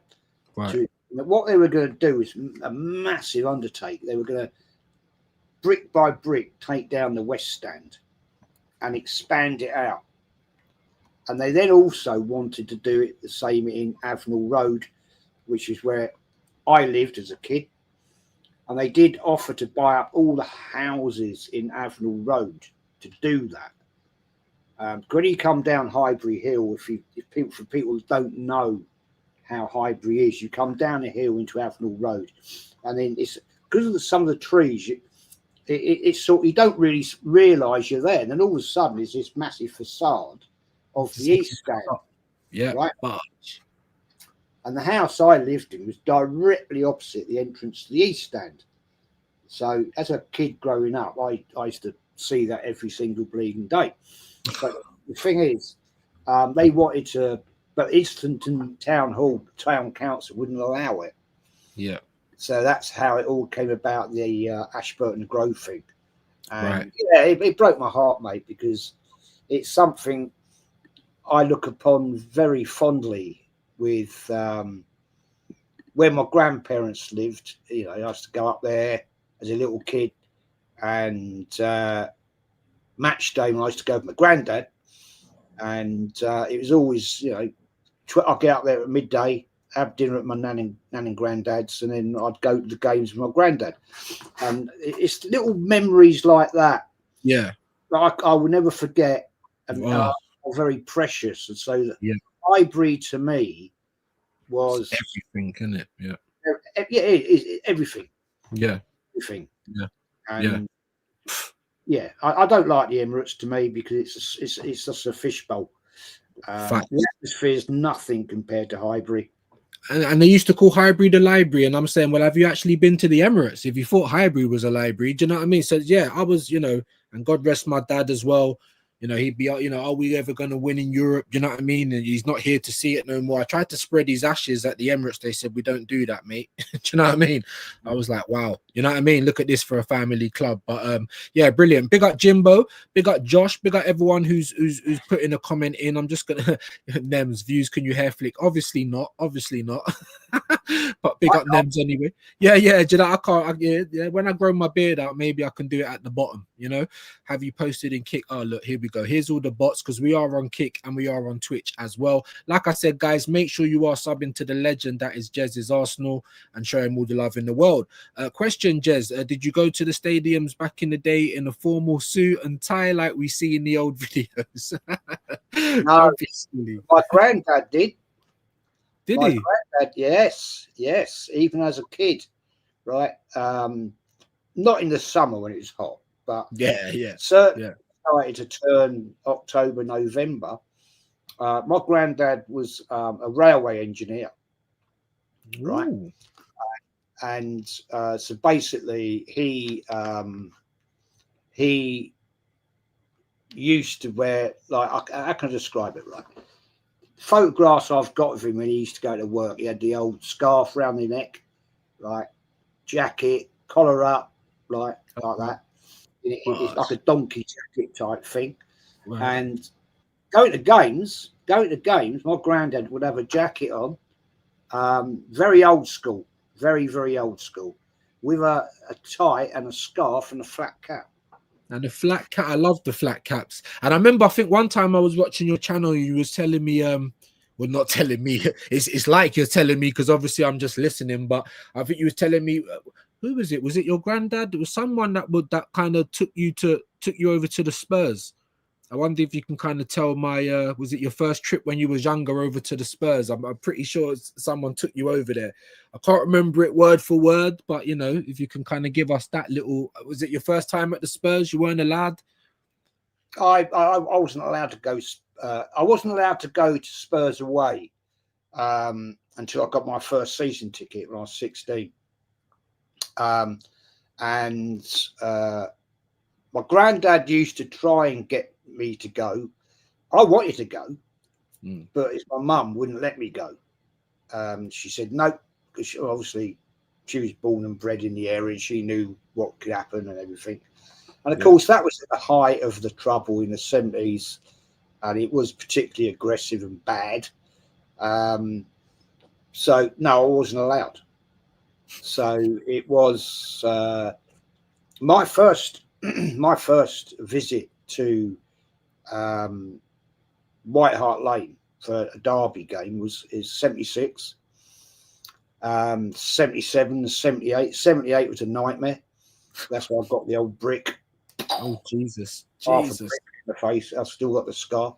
Right. What they were going to do is a massive undertaking. They were going to brick by brick take down the west stand and expand it out. And they then also wanted to do it the same in Avenel Road, which is where I lived as a kid. And they did offer to buy up all the houses in Avenel Road to do that. When you come down Highbury Hill, if people don't know how Highbury is, you come down a hill into Avenel Road, and then it's because of some of the trees. It's sort you don't really realise you're there, and then all of a sudden it's this massive facade of the east stand. Yeah, right. But... And the house I lived in was directly opposite the entrance to the east stand. So as a kid growing up, I used to see that every single bleeding day. But the thing is, they wanted to, but Islington Town Council wouldn't allow it. Yeah. So that's how it all came about, the Ashburton Grove thing. And right. Yeah, it broke my heart, mate, because it's something I look upon very fondly with where my grandparents lived. I used to go up there as a little kid, and match day when I used to go with my granddad, and it was always, I'd get up there at midday, have dinner at my nan and granddad's, and then I'd go to the games with my granddad. And it's little memories like that. Yeah. That I will never forget, and are very precious. And so Highbury to me was everything, isn't it? Yeah. Yeah, it's everything. Yeah. Everything. Yeah. And I don't like the Emirates to me because it's just a fishbowl. The atmosphere is nothing compared to Highbury. And they used to call Highbury the library, and I'm saying, well, have you actually been to the Emirates? If you thought Highbury was a library, do you know what I mean? So yeah, I was, and God rest my dad as well. He'd be, are we ever going to win in Europe? Do you know what I mean? And he's not here to see it no more. I tried to spread his ashes at the Emirates. They said, we don't do that, mate. Do you know what I mean? I was like, wow. You know what I mean? Look at this for a family club. But yeah, brilliant. Big up Jimbo. Big up Josh. Big up everyone who's putting a comment in. I'm just going to, Nems, views, can you hair flick? Obviously not. Obviously not. But big up Nems anyway. Yeah. Do you know, I can't. Yeah. When I grow my beard out, maybe I can do it at the bottom, Have you posted in Kick? Oh, look, here we go. Here's all the bots because we are on Kick and we are on Twitch as well. Like I said, guys, make sure you are subbing to the legend that is Jez's Arsenal and show him all the love in the world. Question, Jez, did you go to the stadiums back in the day in a formal suit and tie like we see in the old videos? No, my granddad did. Did my he? Granddad, yes, even as a kid, right? Not in the summer when it was hot, but yeah, certainly started to turn October, November. My granddad was a railway engineer, right? Ooh. And so basically, he used to wear, like, how can I describe it, right? Photographs I've got of him when he used to go to work. He had the old scarf round the neck, right? Jacket, collar up, like that. It's like a donkey jacket type thing. Wow. And going to games, my granddad would have a jacket on, very old school, very, very old school, with a tie and a scarf and a flat cap. And the flat cap, I love the flat caps. And I remember, I think one time I was watching your channel, you was telling me, well, not telling me, it's like you're telling me because obviously I'm just listening, but I think you was telling me, who was it? Was it your granddad? It was someone that kind of took you over to the Spurs. I wonder if you can kind of tell my, was it your first trip when you was younger over to the Spurs? I'm pretty sure someone took you over there. I can't remember it word for word, but, if you can kind of give us that little, was it your first time at the Spurs? You weren't allowed? I wasn't allowed to go. I wasn't allowed to go to Spurs away until I got my first season ticket when I was 16. And my granddad used to try and get me to go. I wanted to go, but my mum wouldn't let me go. She said no, because obviously she was born and bred in the area. She knew what could happen and everything. And of course, that was at the height of the trouble in the 70s, and it was particularly aggressive and bad. So no, I wasn't allowed. So it was my first visit to White Hart Lane for a derby game is 76, 77, 78. 78 was a nightmare. That's why I've got the old brick. Oh, Jesus. Half a brick in the face. I've still got the scar.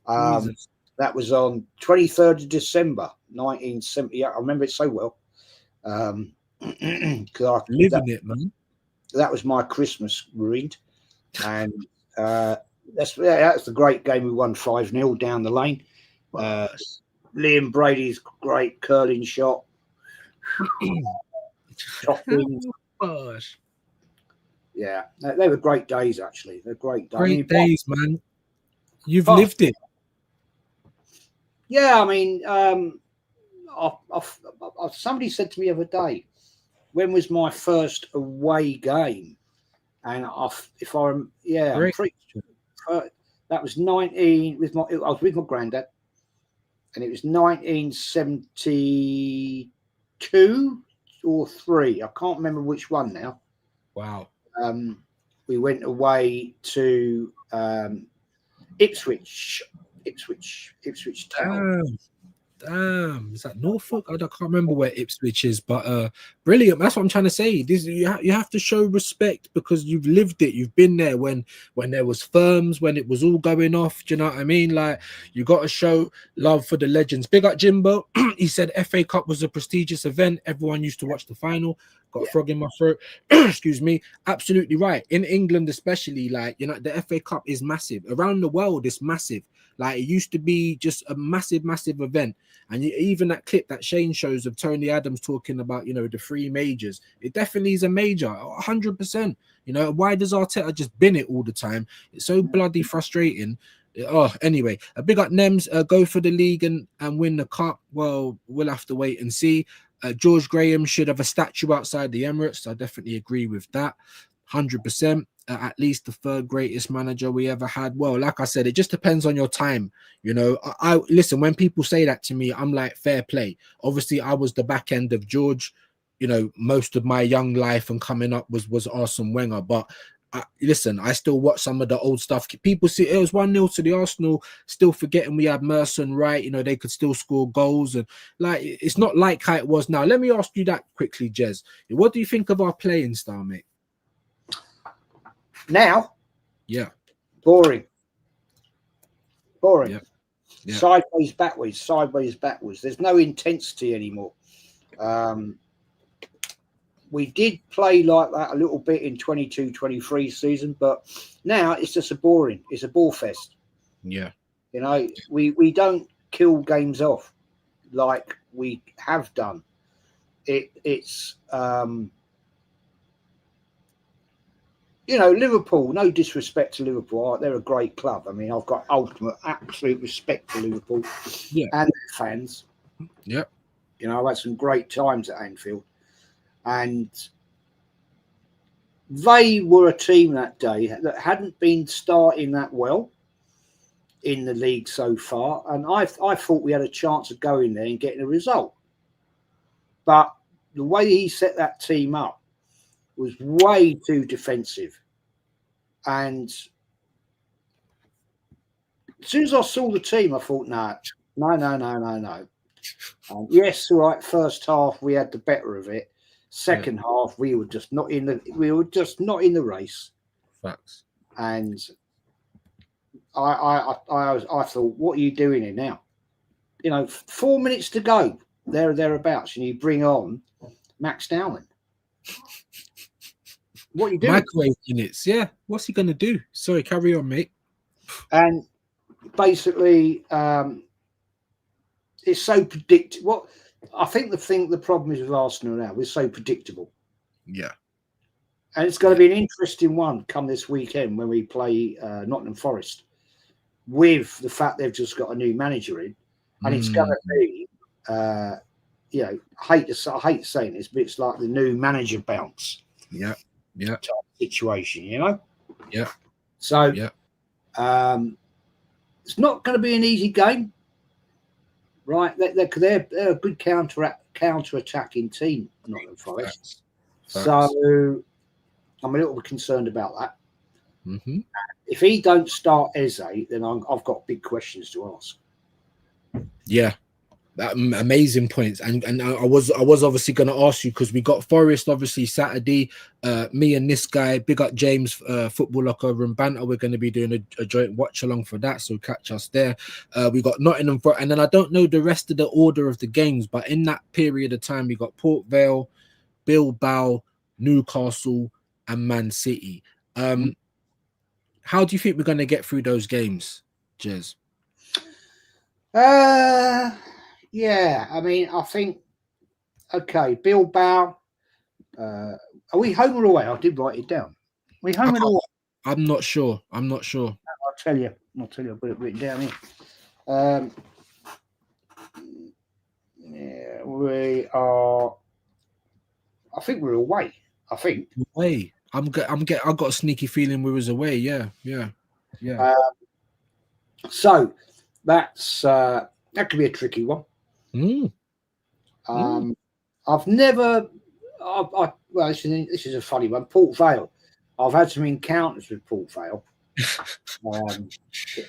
That was on 23rd of December, 1978. I remember it so well. Living it, man. That was my Christmas ruined. And that's the great game. We won 5-0 down the lane. Liam Brady's great curling shot. Yeah, they were great days, actually. They're great days. Great days, man. You've lived it. Yeah, I mean, somebody said to me the other day, when was my first away game? And I'm pretty sure that was 19 with I was with my granddad, and it was 1972 or 3. I can't remember which one now. Wow. We went away to Ipswich Town. Damn, is that Norfolk? I can't remember where Ipswich is, but brilliant. That's what I'm trying to say. This you have to show respect because you've lived it. You've been there when there was firms, when it was all going off. Do you know what I mean? Like, you got to show love for the legends. Big up Jimbo. He said FA Cup was a prestigious event. Everyone used to watch the final. Got a frog in my throat. Excuse me. Absolutely right. In England, especially, like, the FA Cup is massive. Around the world, it's massive. Like it used to be just a massive, massive event. And even that clip that Shane shows of Tony Adams talking about, you know, the 3 majors, it definitely is a major, 100%. You know, why does Arteta just bin it all the time? It's so bloody frustrating. Oh, anyway, a big up Nems, go for the league and win the cup. Well, we'll have to wait and see. George Graham should have a statue outside the Emirates. I definitely agree with that. 100%. At least the 3rd greatest manager we ever had. Well, like I said, it just depends on your time. You know, I listen, when people say that to me, I'm like, fair play. Obviously, I was the back end of George. You know, most of my young life and coming up was Arsene Wenger. But listen, I still watch some of the old stuff. People see it was 1-0 to the Arsenal, still forgetting we had Mercer and Wright. You know, they could still score goals. And like, it's not like how it was now. Let me ask you that quickly, Jez. What do you think of our playing style, mate? Now, yeah, boring. Yeah. Yeah. Sideways, backwards. There's no intensity anymore. We did play like that a little bit in 22-23 season, but now it's just it's a ball fest. Yeah. You know, we don't kill games off like we have done. It's you know, Liverpool, no disrespect to Liverpool, they're a great club. I mean, I've got absolute respect for Liverpool and their fans. Yeah. You know, I've had some great times at Anfield. And they were a team that day that hadn't been starting that well in the league so far. And I thought we had a chance of going there and getting a result. But the way he set that team up was way too defensive. And as soon as I saw the team, I thought, no. Yes, right, first half we had the better of it. Second half we were just not in the race. Facts. And I thought, what are you doing here now? You know, 4 minutes to go, thereabouts, and you bring on Max Dowman. What are you doing? Microwave minutes, yeah. What's he gonna do? Sorry, carry on, mate. And basically, it's so predictable. What I think the problem is with Arsenal now, we're so predictable. Yeah. And it's going to be an interesting one come this weekend when we play Nottingham Forest, with the fact they've just got a new manager in, and it's going to be, you know, I hate saying this, but it's like the new manager bounce. Yeah. Yeah. Type situation, you know. Yeah. So, it's not going to be an easy game, right? They're a good counter-attacking team, Nottingham Forest. Facts. So I'm a little bit concerned about that. Mm-hmm. If he don't start Eze, then I've got big questions to ask. Yeah. That amazing points, and I was obviously going to ask you, because we got Forest obviously Saturday. Me and this guy, big up James, Football Locker over in Banter. We're going to be doing a joint watch along for that, so catch us there. We got Nottingham Forest, and then I don't know the rest of the order of the games, but in that period of time, we got Port Vale, Bilbao, Newcastle, and Man City. How do you think we're going to get through those games, Jez? Yeah, I mean, I think, okay, Bilbao, are we home or away? I did write it down. Are we home or away? I'm not sure. I'll tell you, I've got it written down here. Yeah, we are, I think we're away. Away. I've got a sneaky feeling we was away. Yeah. So that's, that could be a tricky one. I've never. Well, this is a funny one. Port Vale. I've had some encounters with Port Vale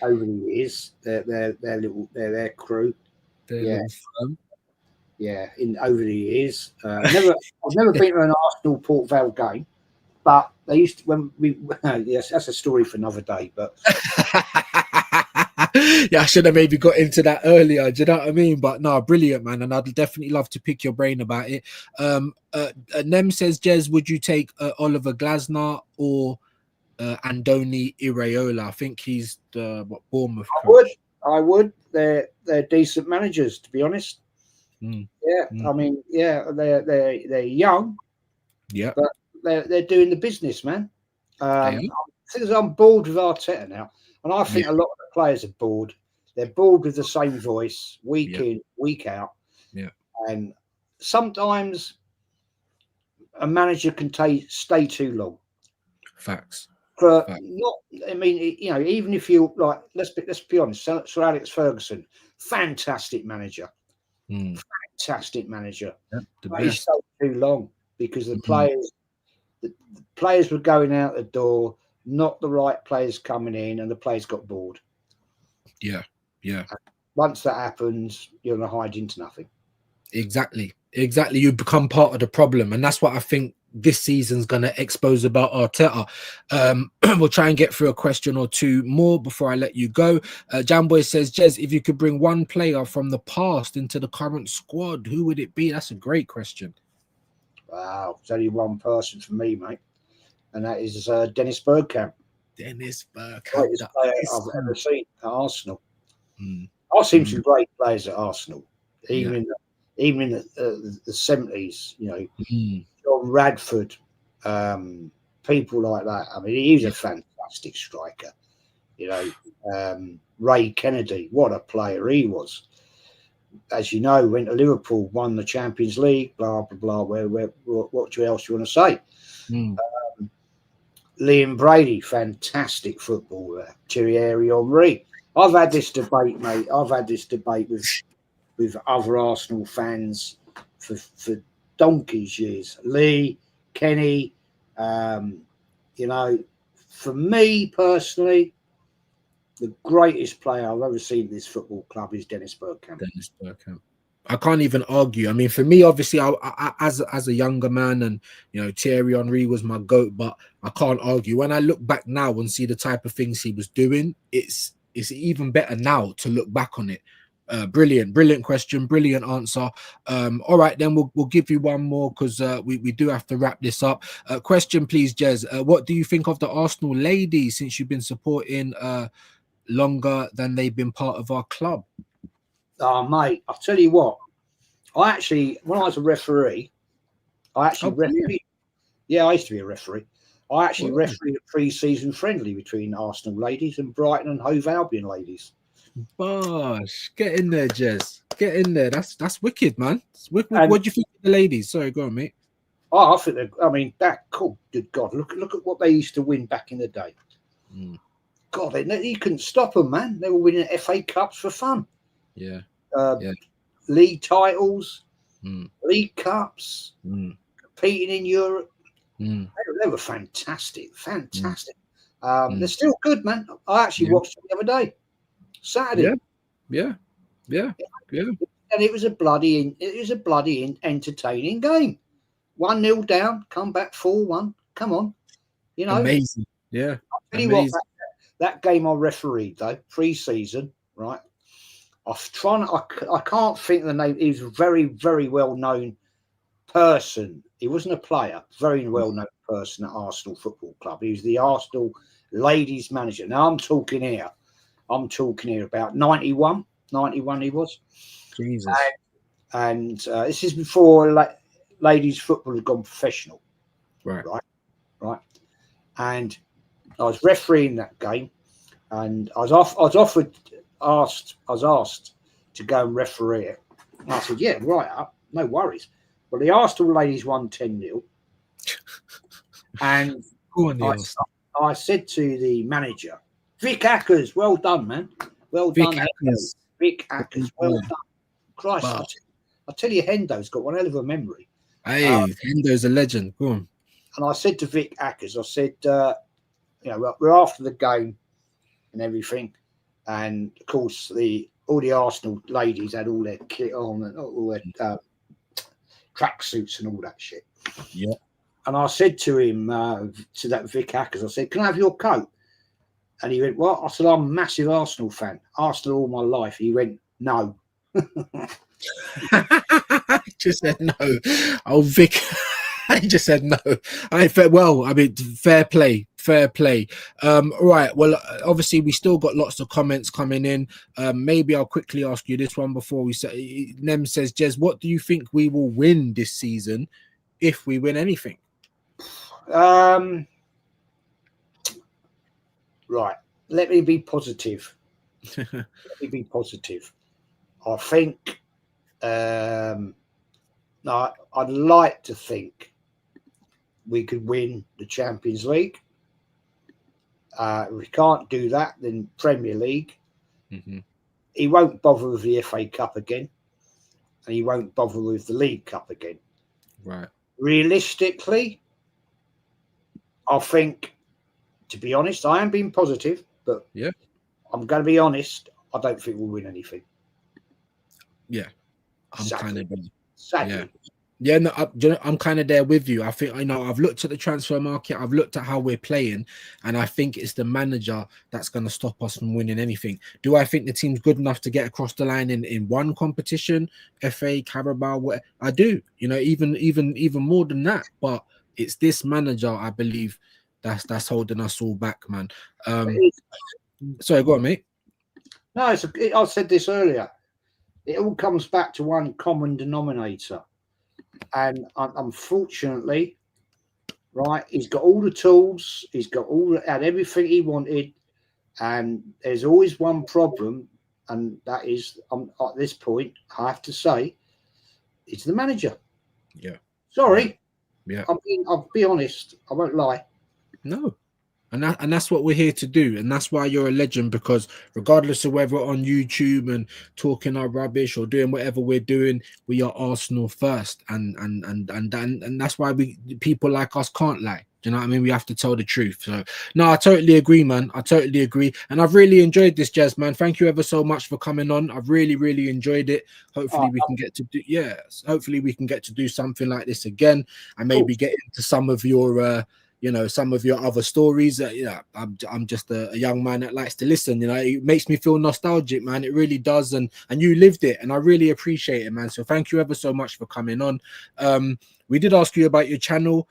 over the years. Their crew. Over the years. I've never been to an Arsenal Port Vale game, but they used to, when we. Yes, that's a story for another day. But. Yeah, I should have maybe got into that earlier. Do you know what I mean? But no, brilliant, man. And I'd definitely love to pick your brain about it. Nem says, Jez, would you take Oliver Glasner or Andoni Iraola? I think he's the Bournemouth. I would. I would. They're decent managers, to be honest. Yeah, I mean, yeah, they're young. Yeah, but they're doing the business, man. Because I'm bored with Arteta now, and I think a lot of the players are bored. They're bored with the same voice week in, week out. Yeah, and sometimes a manager can stay too long. Facts. Not, I mean, you know, even if you like, let's be honest. Sir Alex Ferguson, fantastic manager, fantastic manager. But he stayed too long because the players were going out the door, not the right players coming in, and the players got bored. Yeah. And once that happens, you're gonna hide into nothing. Exactly. You become part of the problem, and that's what I think this season's going to expose about Arteta. We'll try and get through a question or two more before I let you go. Jamboy says, Jez, if you could bring one player from the past into the current squad, who would it be? That's a great question. Wow, there's only one person for me, mate, and that is Dennis Bergkamp. Dennis Bergkamp, greatest player I've ever seen at Arsenal. I've seen some great players at Arsenal, even in the 70s. You know, John Radford, people like that. I mean, he was a fantastic striker. You know, Ray Kennedy, what a player he was. As you know, went to Liverpool, won the Champions League, blah, blah, blah. What else do you want to say? Liam Brady, fantastic footballer. Thierry Henry. I've had this debate, mate. I've had this debate with other Arsenal fans for donkey's years. Lee, Kenny, you know, for me personally, the greatest player I've ever seen in this football club is Dennis Bergkamp. Dennis Bergkamp. I can't even argue. I mean, for me, obviously, I as a younger man, and you know, Thierry Henry was my GOAT, but I can't argue. When I look back now and see the type of things he was doing, it's even better now to look back on it. Brilliant question, brilliant answer. All right, then we'll give you one more because we do have to wrap this up. Question, please, Jez. What do you think of the Arsenal ladies since you've been supporting longer than they've been part of our club? Oh, mate, I'll tell you what. I actually, when I was a referee, I used to be a referee. I actually refereed a pre-season friendly between Arsenal ladies and Brighton and Hove Albion ladies. Bosh, get in there, Jez. Get in there. That's wicked, man. What do you think of the ladies? Sorry, go on, mate. Oh, I think that cool. Good God, look at what they used to win back in the day. God, you couldn't stop them, man. They were winning FA Cups for fun. Yeah. League titles, League Cups, competing in Europe. They were fantastic. They're still good, man. I actually watched them the other day, Saturday. Yeah. And it was a bloody entertaining game. 1-0 down, come back 4-1. Come on, you know, amazing. Yeah. I'll tell you what, that game I refereed though, pre-season, right? I can't think of the name. He was a very, very well known person. He wasn't a player, very well known person at Arsenal Football Club. He was the Arsenal ladies manager. Now I'm talking here about 91 he was. Jesus. And this is before ladies football had gone professional. Right. And I was refereeing that game, and I was asked to go and referee it. And I said, yeah, right up, no worries. Well, the Arsenal ladies won 10-0. And I said to the manager, Vic Ackers, well done, man. Well done. Vic Ackers, well done. Christ, I tell you, Hendo's got one hell of a memory. Hey, Hendo's a legend. Go on. And I said to Vic Ackers, I said, you know, we're after the game and everything. And of course, all the Arsenal ladies had all their kit on and all their tracksuits and all that shit. Yeah. And I said to him, to that Vic Ackers, I said, "Can I have your coat?" And he went, "What?" I said, "I'm a massive Arsenal fan. Arsenal all my life." He went, "No." Just said no. Oh, Vic. He just said no. Well, I mean, fair play Fair play. Right. Well, obviously, we still got lots of comments coming in. Maybe I'll quickly ask you this one before we say. Nem says, Jez, what do you think we will win this season if we win anything? Right. Let me be positive. Let me be positive. I think. No, I'd like to think we could win the Champions League. If we can't do that, then Premier League. Mm-hmm. He won't bother with the FA Cup again, and he won't bother with the League Cup again. Right. Realistically, I think, to be honest, I am being positive, but yeah, I'm going to be honest. I don't think we'll win anything. Yeah, I'm kind of sadly. Yeah, no, I'm kind of there with you. I think I've looked at the transfer market. I've looked at how we're playing, and I think it's the manager that's going to stop us from winning anything. Do I think the team's good enough to get across the line in one competition, FA, Carabao? What I do, even more than that. But it's this manager, I believe, that's holding us all back, man. Sorry, go on, mate. No, I said this earlier. It all comes back to one common denominator. And unfortunately, right, he's got all the tools, had everything he wanted, and there's always one problem, and that is, at this point, I have to say, it's the manager. Yeah. Sorry. Yeah. I'll be honest. I won't lie. No. And that's what we're here to do, and that's why you're a legend, because regardless of whether we're on YouTube and talking our rubbish or doing whatever we're doing, we are Arsenal first, and that's why people like us can't lie. Do you know what I mean? We have to tell the truth. So no, I totally agree, man. I totally agree, and I've really enjoyed this, Jez, man. Thank you ever so much for coming on. I've really enjoyed it. Hopefully we can get to do hopefully we can get to do something like this again, and maybe get into some of your some of your other stories. I'm just a young man that likes to listen. It makes me feel nostalgic, man. It really does. And you lived it, and I really appreciate it, man. So thank you ever so much for coming on. We did ask you about your channel.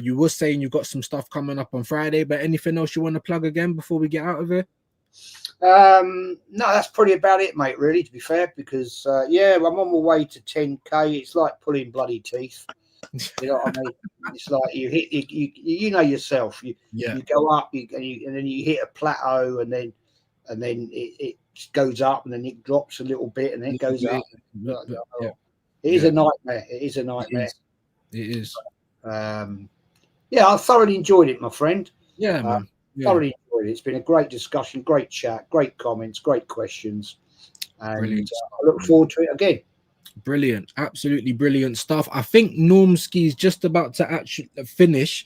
You were saying you got some stuff coming up on Friday, but anything else you want to plug again before we get out of here? No, that's probably about it, mate, really, to be fair, because I'm on my way to 10k. It's like pulling bloody teeth. You know what I mean? It's like you hit, you know yourself. You go up, and then you hit a plateau, and then it goes up, and then it drops a little bit, and then it goes up. It is a nightmare. It is a nightmare. It is. I thoroughly enjoyed it, my friend. Yeah, man. Thoroughly enjoyed it. It's been a great discussion, great chat, great comments, great questions, and I look forward to it again. Brilliant, absolutely brilliant stuff. I think Normski's just about to actually finish.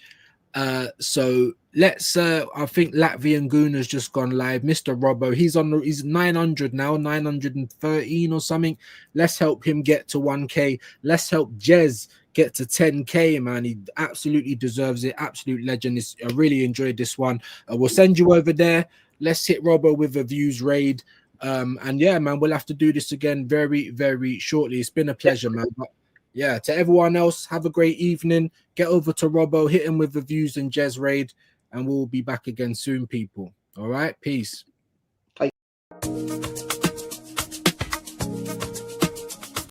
So let's I think Latvian Goon has just gone live. Mr. Robbo, he's 900 now, 913 or something. Let's help him get to 1k. Let's help Jez get to 10k, man. He absolutely deserves it. Absolute legend. I really enjoyed this one. We'll send you over there. Let's hit Robbo with a views raid. And yeah, man, we'll have to do this again very, very shortly. It's been a pleasure, man. But yeah, to everyone else, have a great evening. Get over to Robbo, hit him with the views and Jez raid, and we'll be back again soon, people. All right, peace. Bye.